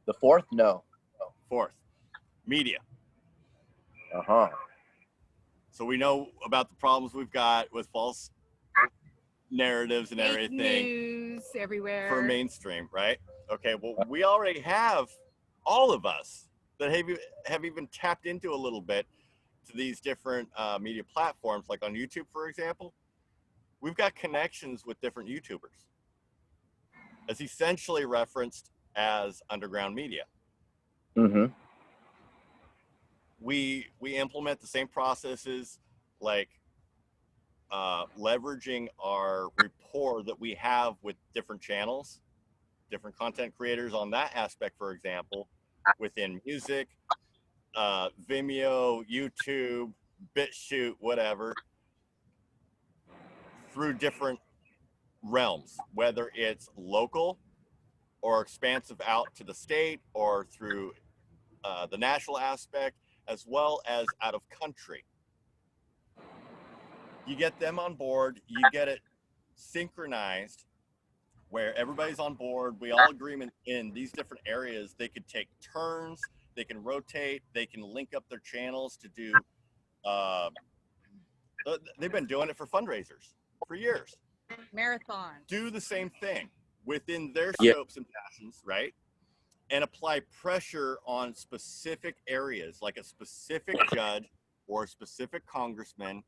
The fourth? No. Fourth, media. So we know about the problems we've got with false narratives and Fake everything. news everywhere. For mainstream, right? Okay, well, we already have, all of us that have even tapped into a little bit to these different media platforms, like on YouTube, for example. We've got connections with different YouTubers. It's essentially referenced as underground media. We implement the same processes, like leveraging our rapport that we have with different channels, different content creators on that aspect, for example, within music, Vimeo, YouTube, BitChute, whatever, through different realms, whether it's local or expansive out to the state, or through the national aspect, as well as out of country. You get them on board, you get it synchronized where everybody's on board. We all agree in these different areas. They could take turns, they can rotate, they can link up their channels to do, they've been doing it for fundraisers for years. Marathon. Do the same thing within their scopes and passions, right? And apply pressure on specific areas, like a specific judge or a specific congressman,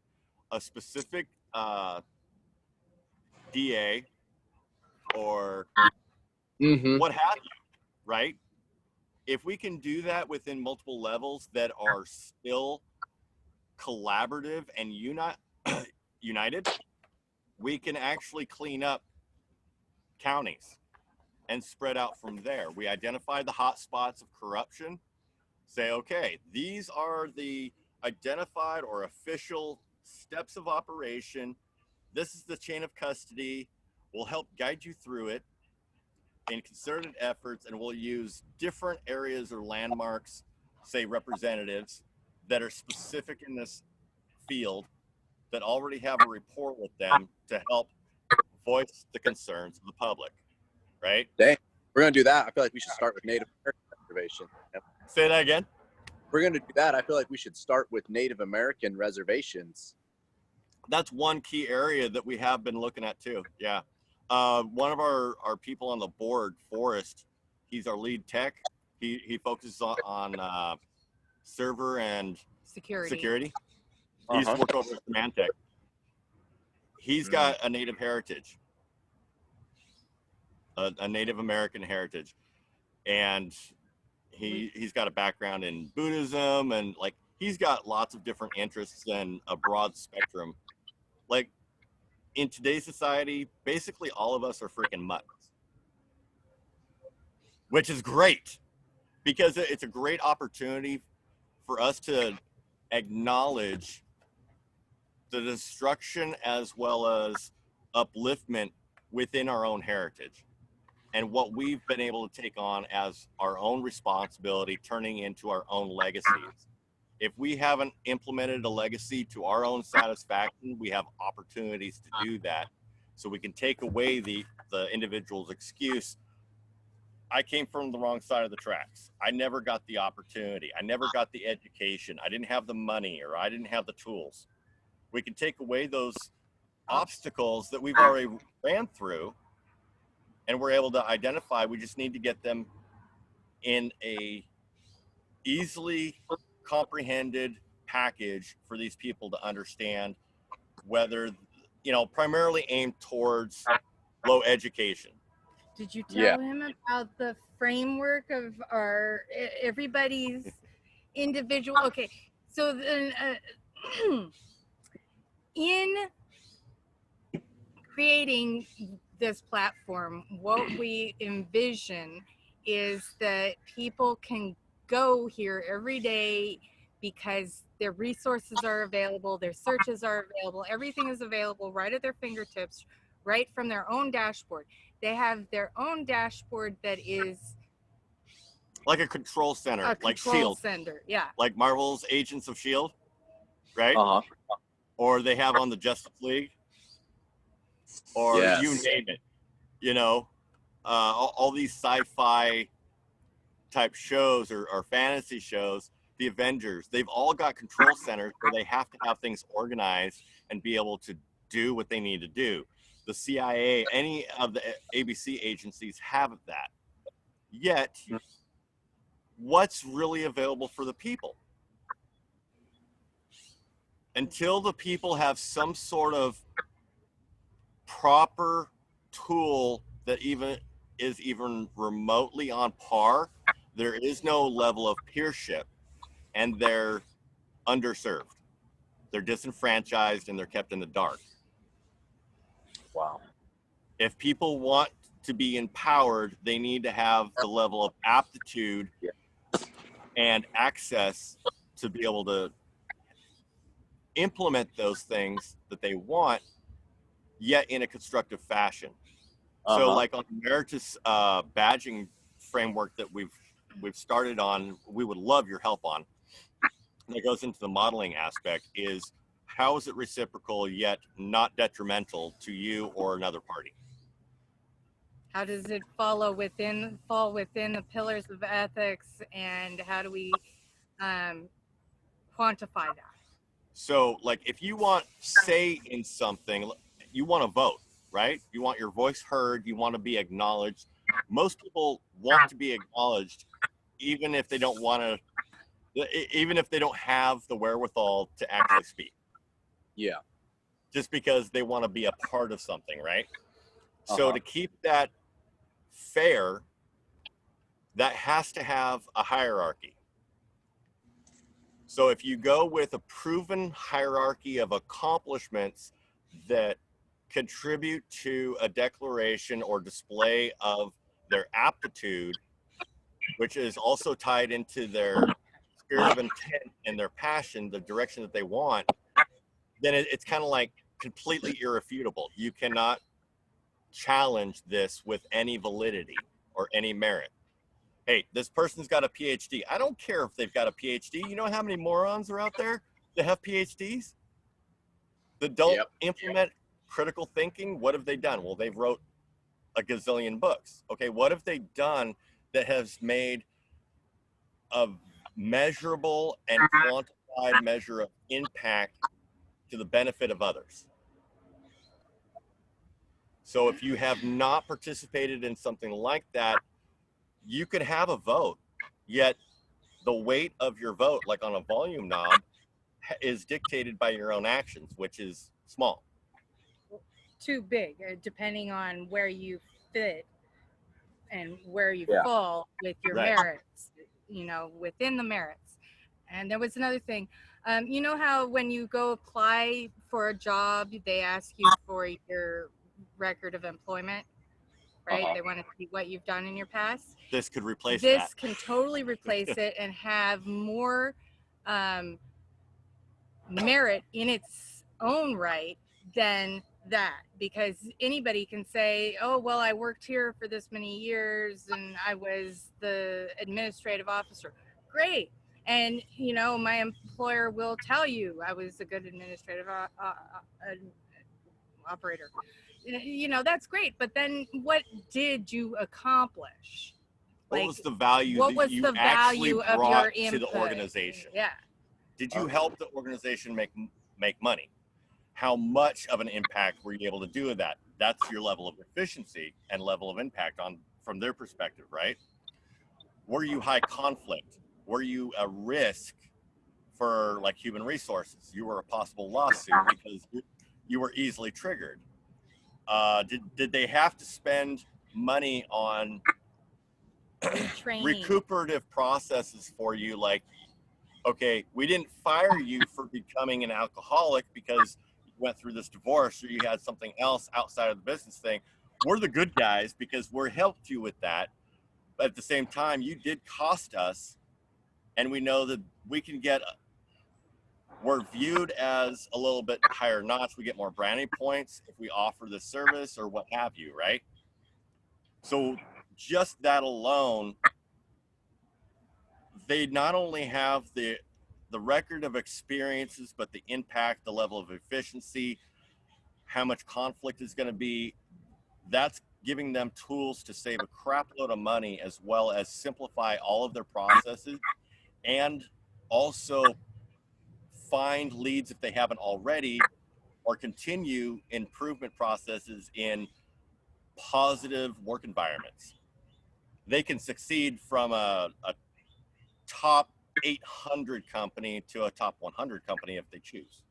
a specific DA, or what have you, right? If we can do that within multiple levels that are still collaborative and united, we can actually clean up counties and spread out from there. We identify the hot spots of corruption, say, okay, these are the identified or official steps of operation. This is the chain of custody. We'll help guide you through it in concerted efforts, and we'll use different areas or landmarks, say representatives that are specific in this field, that already have a rapport with them to help voice the concerns of the public, right? Dang, we're gonna do that. I feel like we should start with Native American reservation. Say that again. We're gonna do that. I feel like we should start with Native American reservations. That's one key area that we have been looking at too. Yeah. One of our people on the board, Forrest, he's our lead tech. He focuses on server and security. He used to work over at Symantec. He's got a Native heritage, a Native American heritage, and he's got a background in Buddhism, and like he's got lots of different interests and a broad spectrum. Like in today's society, basically all of us are freaking mutts, which is great because it's a great opportunity for us to acknowledge the destruction as well as upliftment within our own heritage and what we've been able to take on as our own responsibility, turning into our own legacies. If we haven't implemented a legacy to our own satisfaction, we have opportunities to do that. So we can take away the individual's excuse. I came from the wrong side of the tracks. I never got the opportunity. I never got the education. I didn't have the money, or I didn't have the tools. We can take away those obstacles that we've already ran through, and we're able to identify. We just need to get them in a easily comprehended package for these people to understand, whether, primarily aimed towards low education. Did you tell him about the framework of everybody's individual? Okay, so then in creating this platform, what we envision is that people can go here every day because their resources are available, their searches are available, everything is available right at their fingertips, right from their own dashboard. They have their own dashboard that is like a control center, like control S.H.I.E.L.D. center, yeah. Like Marvel's Agents of S.H.I.E.L.D., right? Or they have on the Justice League, or you name it. All these sci-fi type shows or fantasy shows, the Avengers, they've all got control centers where they have to have things organized and be able to do what they need to do. The CIA, any of the ABC agencies have that. Yet, what's really available for the people? Until the people have some sort of proper tool that is even remotely on par, there is no level of peership, and they're underserved. They're disenfranchised and they're kept in the dark. Wow. If people want to be empowered, they need to have the level of aptitude and access to be able to implement those things that they want, yet in a constructive fashion. So like on the Emeritus badging framework that we've started on, we would love your help on, that goes into the modeling aspect, is how is it reciprocal yet not detrimental to you or another party? How does it fall within the pillars of ethics, and how do we quantify that? So like if you want say in something, you want to vote, right? You want your voice heard, you want to be acknowledged. Most people want to be acknowledged even if they don't want to, even if they don't have the wherewithal to actually speak. Yeah. Just because they want to be a part of something, right? So to keep that fair, that has to have a hierarchy. So if you go with a proven hierarchy of accomplishments that contribute to a declaration or display of their aptitude, which is also tied into their spirit of intent and their passion, the direction that they want, then it's kind of like completely irrefutable. You cannot challenge this with any validity or any merit. Hey, this person's got a PhD. I don't care if they've got a PhD. You know how many morons are out there that have PhDs that don't implement critical thinking? What have they done? Well, they've wrote a gazillion books. Okay, what have they done that has made a measurable and quantified measure of impact to the benefit of others? So if you have not participated in something like that, you could have a vote, yet the weight of your vote, like on a volume knob, is dictated by your own actions, which is small. Too big, depending on where you fit and where you fall with your merits, within the merits. And there was another thing. You know how when you go apply for a job, they ask you for your record of employment, right? They want to see what you've done in your past. This could replace that. This can totally replace it and have more merit in its own right than that, because anybody can say, oh, well, I worked here for this many years and I was the administrative officer. Great. And, my employer will tell you I was a good administrative operator. That's great. But then what did you accomplish? What was the value that you actually brought to the organization? Yeah. Did you help the organization make money? How much of an impact were you able to do with that? That's your level of efficiency and level of impact from their perspective, right? Were you high conflict? Were you a risk for like human resources? You were a possible lawsuit because you were easily triggered. Did they have to spend money on recuperative processes for you? Like, okay, we didn't fire you for becoming an alcoholic because you went through this divorce or you had something else outside of the business thing. We're the good guys because we helped you with that. But at the same time, you did cost us, and we know that we can we're viewed as a little bit higher notch. We get more branding points if we offer this service or what have you, right? So just that alone, they not only have the record of experiences, but the impact, the level of efficiency, how much conflict is going to be. That's giving them tools to save a crap load of money, as well as simplify all of their processes and also find leads if they haven't already, or continue improvement processes in positive work environments. They can succeed from a top 800 company to a top 100 company if they choose.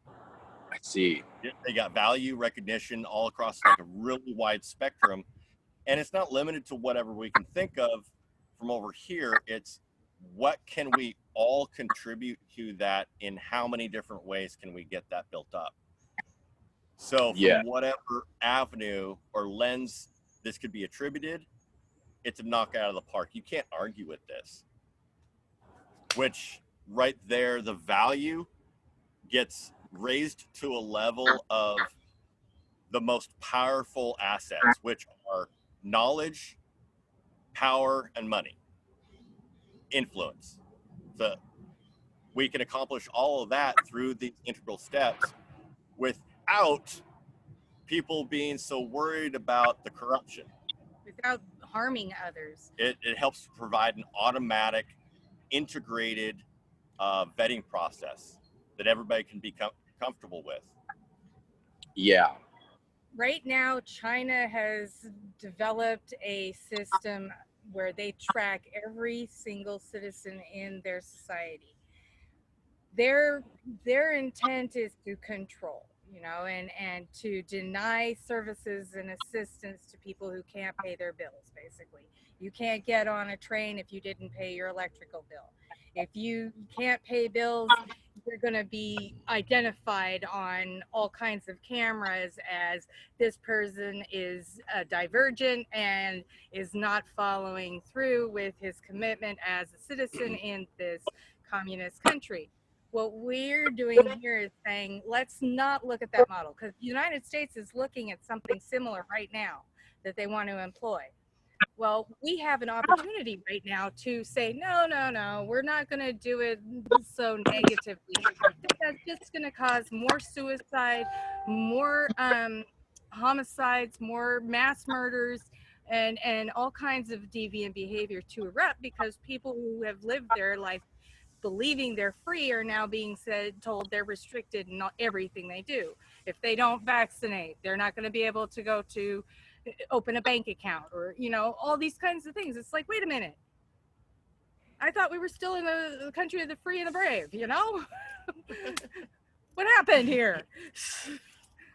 I see. They got value recognition all across like a really wide spectrum, and it's not limited to whatever we can think of from over here. It's what can we all contribute to that, in how many different ways can we get that built up? So from whatever avenue or lens this could be attributed, it's a knockout of the park. You can't argue with this. Which right there, the value gets raised to a level of the most powerful assets, which are knowledge, power, and money, influence. So we can accomplish all of that through these integral steps without people being so worried about the corruption. Without harming others. It helps provide an automatic, integrated vetting process that everybody can be comfortable with. Yeah. Right now, China has developed a system where they track every single citizen in their society. Their intent is to control, and to deny services and assistance to people who can't pay their bills. Basically, you can't get on a train if you didn't pay your electrical bill. If you can't pay bills, you're going to be identified on all kinds of cameras as this person is divergent and is not following through with his commitment as a citizen in this communist country. What we're doing here is saying, let's not look at that model, because the United States is looking at something similar right now that they want to employ. Well, we have an opportunity right now to say, no, we're not going to do it so negatively. That's just going to cause more suicide, more homicides, more mass murders, and all kinds of deviant behavior to erupt, because people who have lived their life believing they're free are now being told they're restricted in everything they do. If they don't vaccinate, they're not going to be able to go to open a bank account, or all these kinds of things. It's like, wait a minute, I thought we were still in the country of the free and the brave. What happened here?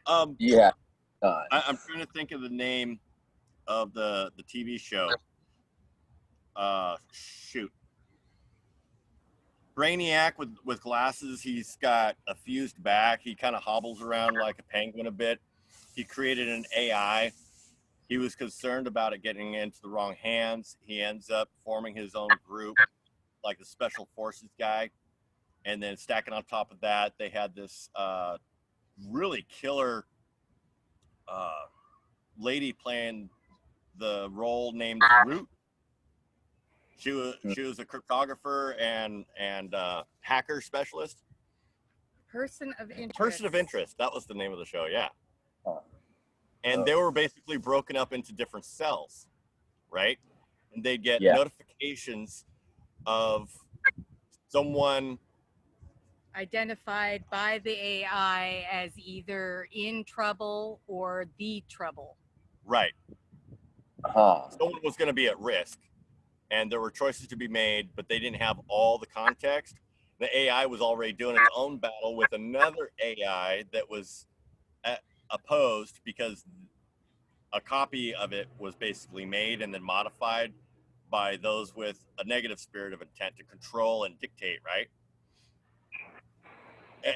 I'm trying to think of the name of the TV show. Shoot, Brainiac with glasses. He's got a fused back. He kind of hobbles around like a penguin a bit. He created an AI. He was concerned about it getting into the wrong hands. He ends up forming his own group, like the special forces guy. And then stacking on top of that, they had this really killer lady playing the role named Root. She was a cryptographer and hacker specialist. Person of interest. Person of interest. That was the name of the show. Yeah. And they were basically broken up into different cells, right? And they'd get notifications of someone identified by the AI as either in trouble or the trouble. Right. Someone was going to be at risk, and there were choices to be made, but they didn't have all the context. The AI was already doing its own battle with another AI that was opposed, because a copy of it was basically made and then modified by those with a negative spirit of intent to control and dictate, right?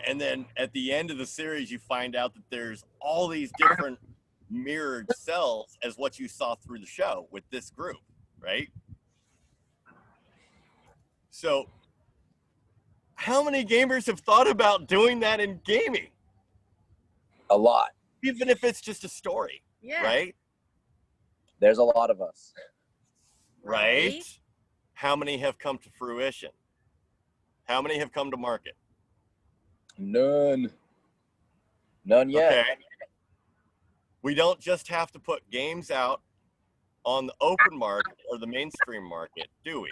And then at the end of the series, you find out that there's all these different mirrored cells as what you saw through the show with this group, right? So how many gamers have thought about doing that in gaming? A lot. Even if it's just a story, right? There's a lot of us. Right? How many have come to fruition? How many have come to market? None yet. Okay. We don't just have to put games out on the open market or the mainstream market, do we?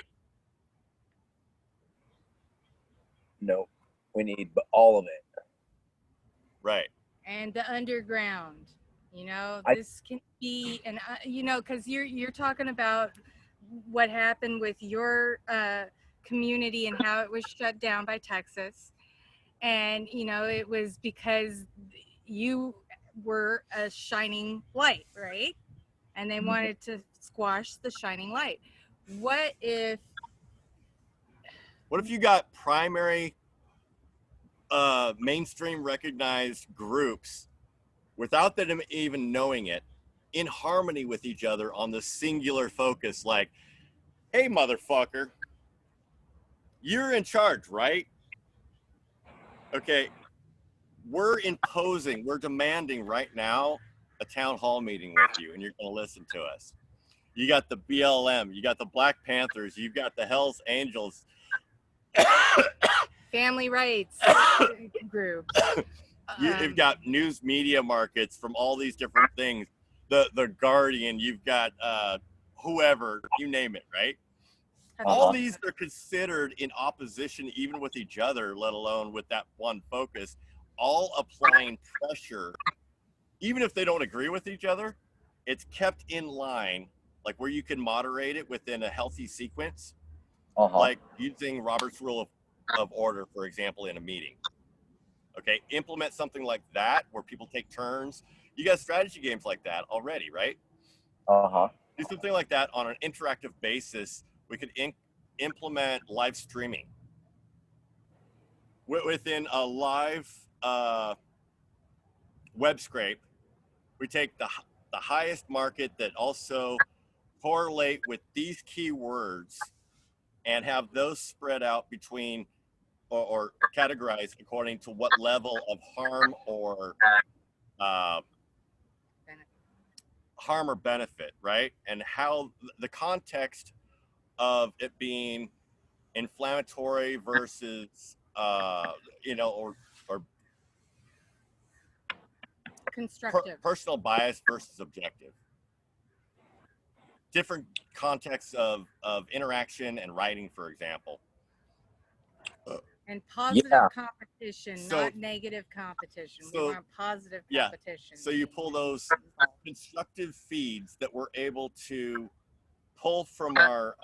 No, we need all of it. Right. And the underground, I- this can be, and because you're talking about what happened with your community and how it was shut down by Texas. And, it was because you were a shining light, right? And they wanted to squash the shining light. What if you got primary mainstream recognized groups without them even knowing it, in harmony with each other on the singular focus, like, hey, motherfucker, you're in charge, right? Okay, we're demanding right now a town hall meeting with you, and you're going to listen to us. You got the BLM, you got the Black Panthers, you've got the Hells Angels, family rights groups. You've got news media markets from all these different things. The Guardian, you've got whoever, you name it, right? All these are considered in opposition even with each other, let alone with that one focus, all applying pressure. Even if they don't agree with each other, it's kept in line, like where you can moderate it within a healthy sequence, like using Robert's Rule of Order, for example, in a meeting. Okay, implement something like that where people take turns. You got strategy games like that already, right? Do something like that on an interactive basis. We could implement live streaming within a live web scrape. We take the highest market that also correlate with these keywords and have those spread out between or categorized according to what level of harm or benefit, right? And how the context of it being inflammatory versus or constructive, personal bias versus objective, different contexts of interaction and writing, for example. And positive competition, not negative competition. We want positive competition. So you pull those constructive feeds that we're able to pull from our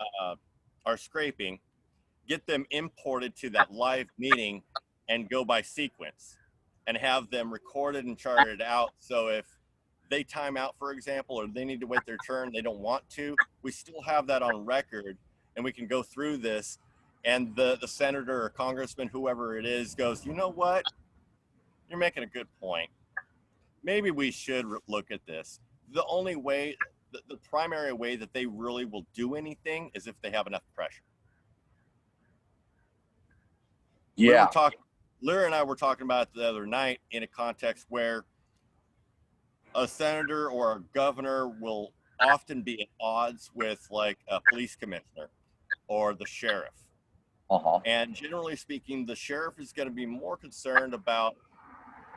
scraping, get them imported to that live meeting, and go by sequence, and have them recorded and charted out. So if they time out, for example, or they need to wait their turn, they don't want to, we still have that on record, and we can go through this. And the senator or congressman, whoever it is, goes, you know what? You're making a good point. Maybe we should look at this. The only way, the primary way that they really will do anything is if they have enough pressure. Yeah. Lyra and I were talking about it the other night in a context where a senator or a governor will often be at odds with like a police commissioner or the sheriff. And generally speaking, the sheriff is going to be more concerned about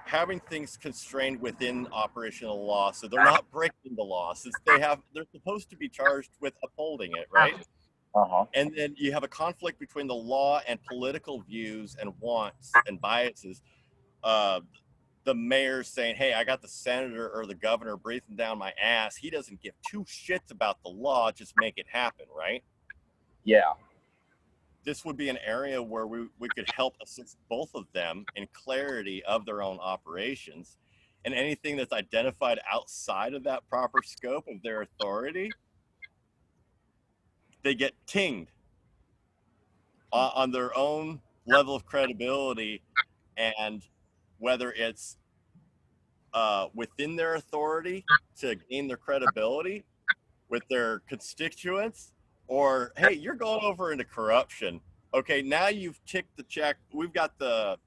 having things constrained within operational law, so they're not breaking the law, since they're supposed to be charged with upholding it, right? And then you have a conflict between the law and political views and wants and biases. The mayor saying, hey, I got the senator or the governor breathing down my ass. He doesn't give two shits about the law, just make it happen, right? Yeah. This would be an area where we could help assist both of them in clarity of their own operations, and anything that's identified outside of that proper scope of their authority, they get tinged on their own level of credibility, and whether it's within their authority to gain their credibility with their constituents, or hey, you're going over into corruption. Okay, now you've ticked the check. We've got the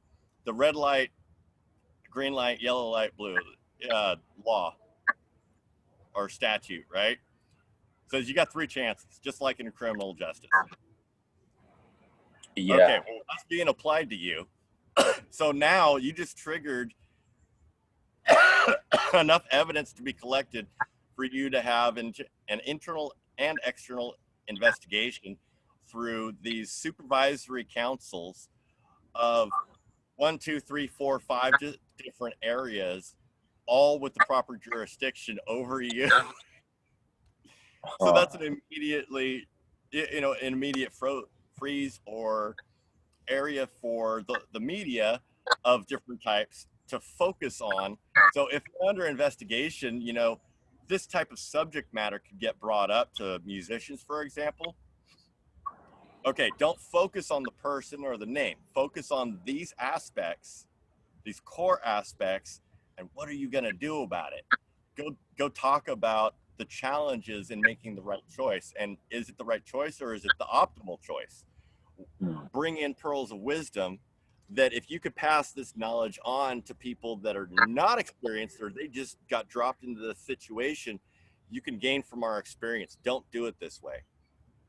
red light, green light, yellow light, blue law or statute, right? Says you got 3 chances, just like in criminal justice. Yeah. Okay, well, that's being applied to you. So now you just triggered enough evidence to be collected for you to have an internal and external investigation through these supervisory councils of 1, 2, 3, 4, 5 different areas, all with the proper jurisdiction over you. So that's an immediately, an immediate freeze or area for the media of different types to focus on. So if we're under investigation, this type of subject matter could get brought up to musicians, for example. Okay, don't focus on the person or the name. Focus on these aspects, these core aspects, and what are you going to do about it? Go talk about the challenges in making the right choice. And is it the right choice or is it the optimal choice? Bring in pearls of wisdom that if you could pass this knowledge on to people that are not experienced or they just got dropped into the situation, you can gain from our experience. Don't do it this way.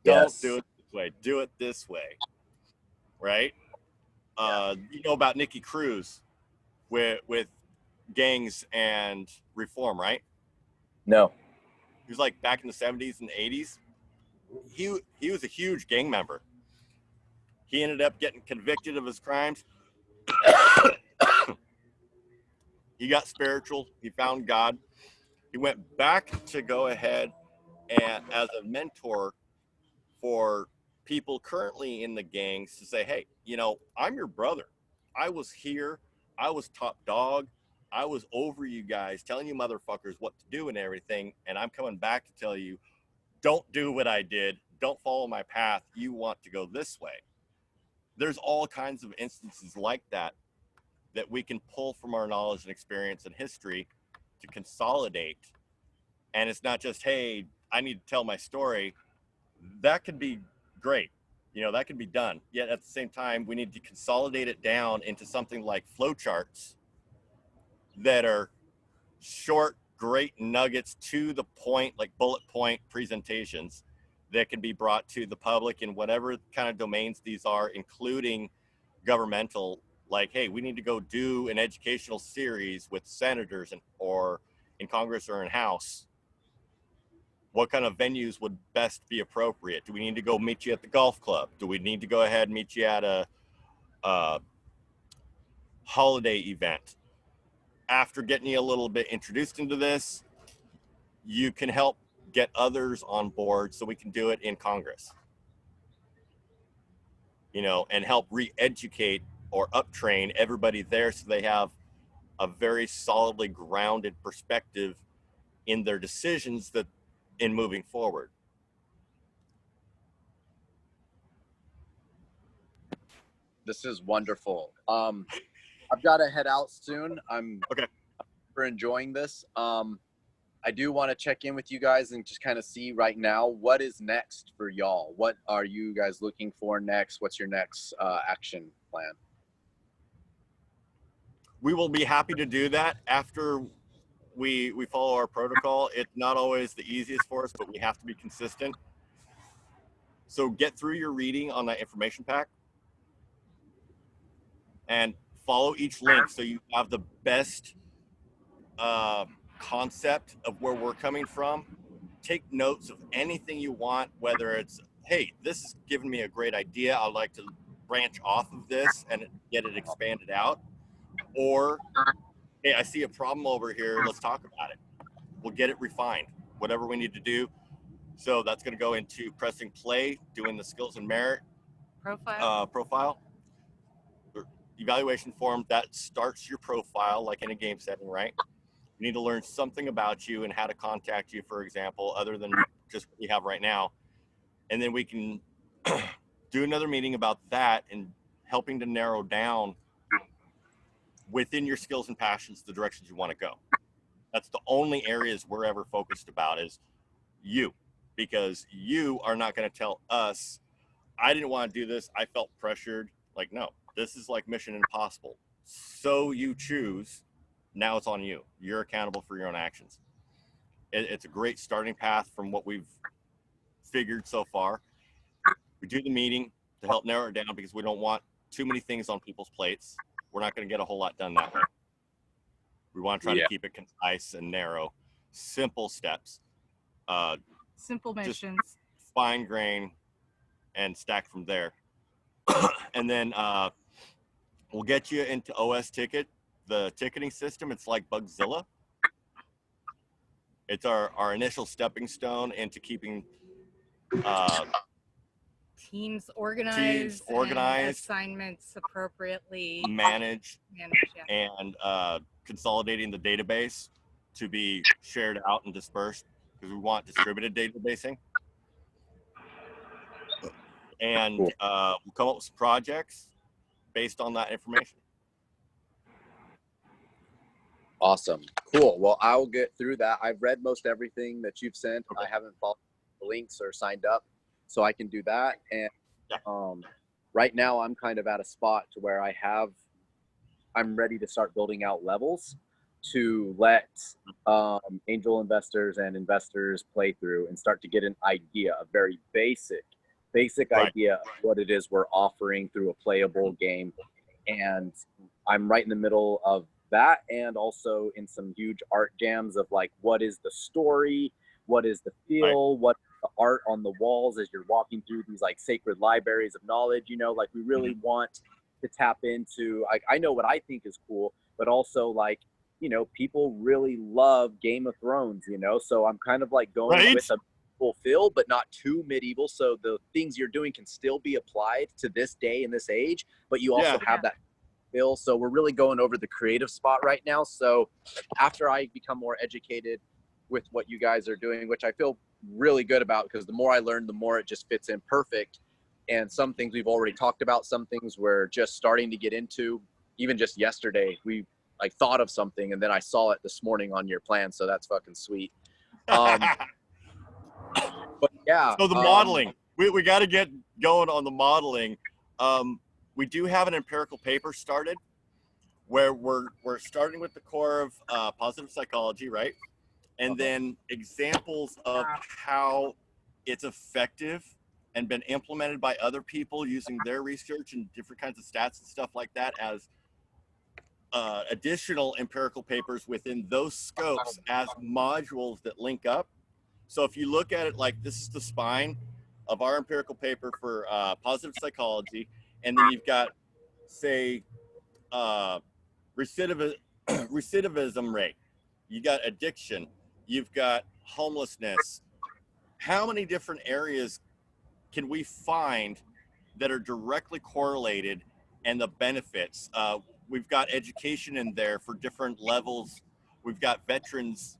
Don't do it this way. Do it this way. Right? You know about Nikki Cruz with gangs and reform, right? No. He was like back in the 70s and 80s. He was a huge gang member. He ended up getting convicted of his crimes. He got spiritual. He found God. He went back to go ahead and as a mentor for people currently in the gangs to say, hey, I'm your brother. I was here. I was top dog. I was over you guys, telling you motherfuckers what to do and everything. And I'm coming back to tell you, don't do what I did. Don't follow my path. You want to go this way. There's all kinds of instances like that we can pull from our knowledge and experience and history to consolidate. And it's not just, hey, I need to tell my story. That could be great. That could be done. Yet at the same time, we need to consolidate it down into something like flowcharts that are short, great nuggets to the point, like bullet point presentations that can be brought to the public in whatever kind of domains these are, including governmental. Like, hey, we need to go do an educational series with senators or in Congress or in House. What kind of venues would best be appropriate? Do we need to go meet you at the golf club? Do we need to go ahead and meet you at a holiday event? After getting you a little bit introduced into this, you can help get others on board so we can do it in Congress, and help re-educate or uptrain everybody there so they have a very solidly grounded perspective in their decisions that in moving forward. This is wonderful. I've got to head out soon. I'm okay for enjoying this. I do want to check in with you guys and just kind of see right now what is next for y'all. What are you guys looking for next? What's your next action plan? We will be happy to do that after we follow our protocol. It's not always the easiest for us, but we have to be consistent. So get through your reading on that information pack and follow each link so you have the best concept of where we're coming from. Take notes of anything you want, whether it's, hey, this is giving me a great idea. I'd like to branch off of this and get it expanded out. Or, hey, I see a problem over here. Let's talk about it. We'll get it refined, whatever we need to do. So that's going to go into pressing play, doing the skills and merit profile. Evaluation form that starts your profile like in a game setting, right? You need to learn something about you and how to contact you, for example, other than just what we have right now. And then we can do another meeting about that and helping to narrow down within your skills and passions the directions you want to go. That's the only areas we're ever focused about is you, because you are not going to tell us, I didn't want to do this. I felt pressured. Like, no, this is like Mission Impossible. So you choose. Now it's on you. You're accountable for your own actions. It's a great starting path from what we've figured so far. We do the meeting to help narrow it down because we don't want too many things on people's plates. We're not going to get a whole lot done that way. We want to try to keep it concise and narrow, simple steps. Simple missions. Just fine grain and stack from there. And then We'll get you into OS Ticket, the ticketing system. It's like Bugzilla. It's our initial stepping stone into keeping teams organized, and assignments appropriately managed, yeah. and consolidating the database to be shared out and dispersed, because we want distributed databasing. And we'll come up with some projects based on that information. Awesome. Cool. Well, I'll get through that. I've read most everything that you've sent. Okay. I haven't followed the links or signed up, so I can do that. And right now I'm kind of at a spot to where I'm ready to start building out levels to let angel investors and investors play through and start to get an idea, a very basic idea of what it is we're offering through a playable game. And I'm right in the middle of that, and also in some huge art jams of like, what is the story, what is the feel, what the art on the walls as you're walking through these like sacred libraries of knowledge, you know, like we really want to tap into, like, I know what I think is cool, but also like, you know, people really love Game of Thrones, you know, so I'm kind of like going with a feel, but not too medieval, so the things you're doing can still be applied to this day and this age, but you also have that feel. So we're really going over the creative spot right now. So after I become more educated with what you guys are doing, which I feel really good about, because the more I learn, the more it just fits in perfect. And some things we've already talked about, some things we're just starting to get into. Even just yesterday, we like thought of something, and then I saw it this morning on your plan, so that's fucking sweet. But yeah. So the modeling, we got to get going on the modeling. We do have an empirical paper started where we're starting with the core of positive psychology, right? And then examples of how it's effective and been implemented by other people using their research and different kinds of stats and stuff like that as additional empirical papers within those scopes as modules that link up. So if you look at it like this is the spine of our empirical paper for positive psychology, and then you've got, say, recidivism rate, you got addiction, you've got homelessness. How many different areas can we find that are directly correlated, and the benefits? We've got education in there for different levels. We've got veterans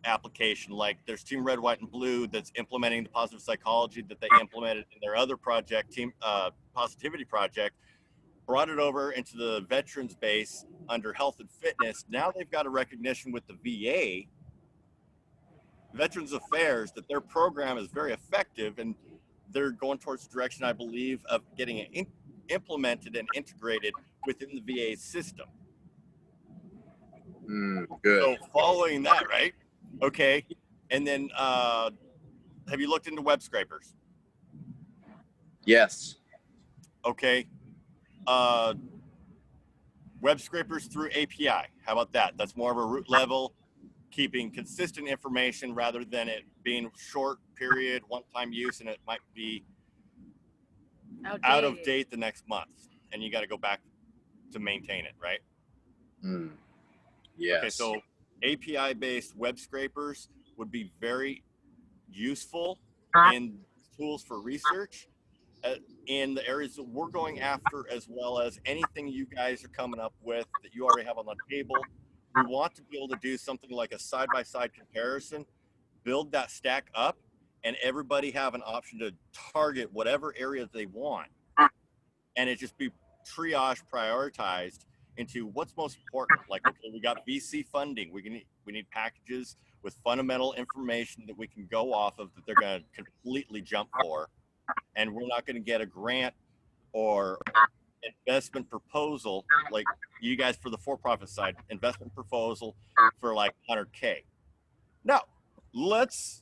application, like there's Team Red, White, and Blue that's implementing the positive psychology that they implemented in their other project, Team Positivity Project, brought it over into the veterans base under health and fitness. Now they've got a recognition with the VA, Veterans Affairs, that their program is very effective, and they're going towards the direction, I believe, of getting it implemented and integrated within the VA system. Good. So following that, right? Okay. And then have you looked into web scrapers? Yes. Okay. Web scrapers through API. How about that? That's more of a root level, keeping consistent information rather than it being short period, one-time use, and it might be out of date the next month, and you got to go back to maintain it, right? Yes. Okay, so API-based web scrapers would be very useful in tools for research in the areas that we're going after, as well as anything you guys are coming up with that you already have on the table. We want to be able to do something like a side-by-side comparison, build that stack up, and everybody have an option to target whatever area they want. And it just be triage prioritized into what's most important. Like, okay, we got VC funding. We need packages with fundamental information that we can go off of that they're going to completely jump for. And we're not going to get a grant or investment proposal like you guys for the for-profit side, investment proposal for like 100K. No, let's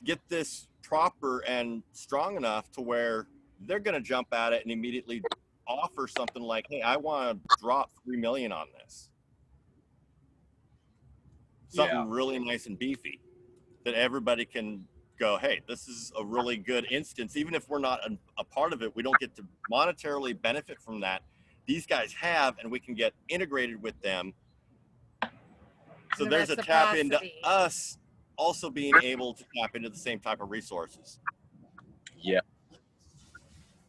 get this proper and strong enough to where they're going to jump at it and immediately offer something like, hey, I want to drop 3 million on this. Something really nice and beefy that everybody can go, hey, this is a really good instance. Even if we're not a part of it, we don't get to monetarily benefit from that. these guys have, and we can get integrated with them. So The there's a tap into reciprocity. us also being able to tap into the same type of resources. Yeah.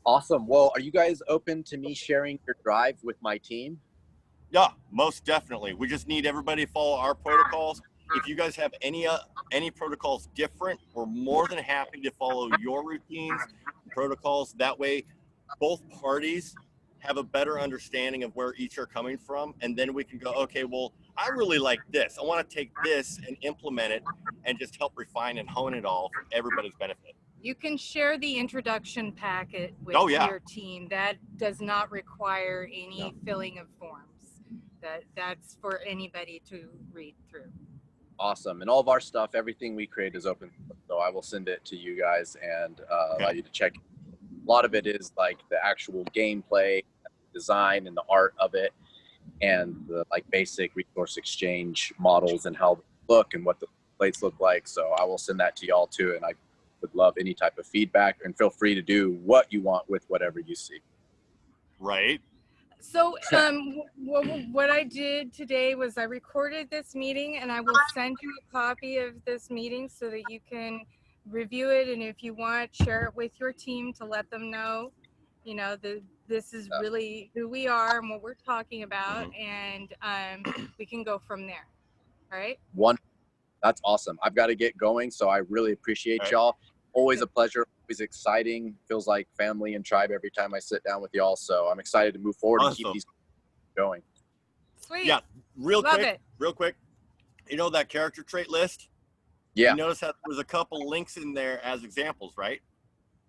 Awesome. Well, are you guys open to me sharing your drive with my team? Yeah, most definitely. We just need everybody to follow our protocols. If you guys have any protocols different, we're more than happy to follow your routines and protocols. That way, both parties have a better understanding of where each are coming from, and then we can go, okay, well, I really like this. I want to take this and implement it and just help refine and hone it all for everybody's benefit. You can share the introduction packet with Oh, yeah. your team. That does not require any filling of forms. That's for anybody to read through. Awesome. And all of our stuff, everything we create is open. So I will send it to you guys and allow you to check. A lot of it is like the actual gameplay, design, and the art of it, and the like basic resource exchange models and how they look and what the plates look like. So I will send that to y'all too. And I would love any type of feedback, and feel free to do what you want with whatever you see. Right. So what I did today was I recorded this meeting, and I will send you a copy of this meeting so that you can review it. And if you want, share it with your team to let them know, you know, this is really who we are and what we're talking about. And we can go from there. All right. That's awesome. I've got to get going. So I really appreciate y'all. Always a pleasure. Always exciting. Feels like family and tribe every time I sit down with y'all. So I'm excited to move forward and keep these going. Sweet. Yeah. Real quick. You know that character trait list? Yeah. You notice that there's a couple links in there as examples, right?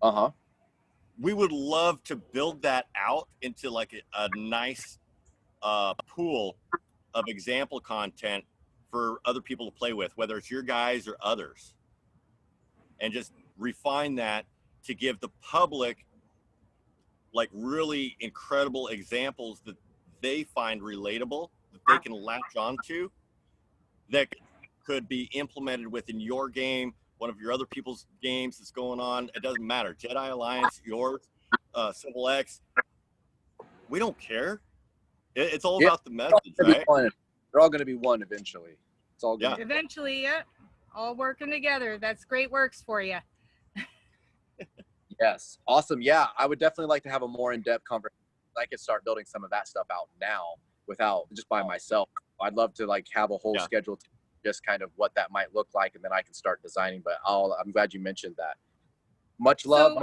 Uh-huh. We would love to build that out into like a nice pool of example content for other people to play with, whether it's your guys or others, and just refine that to give the public like really incredible examples that they find relatable, that they can latch onto, that could be implemented within your game, one of your other people's games that's going on. It doesn't matter. Jedi Alliance, yours, Civil X. We don't care. It's all about the message, right? They're all going to be one eventually. It's all good. Eventually, yeah. All working together. That's great works for you. Yes. Awesome. Yeah. I would definitely like to have a more in-depth conversation. I could start building some of that stuff out now without just by myself. I'd love to like have a whole schedule to just kind of what that might look like, and then I can start designing. But I'm glad you mentioned that. Much love.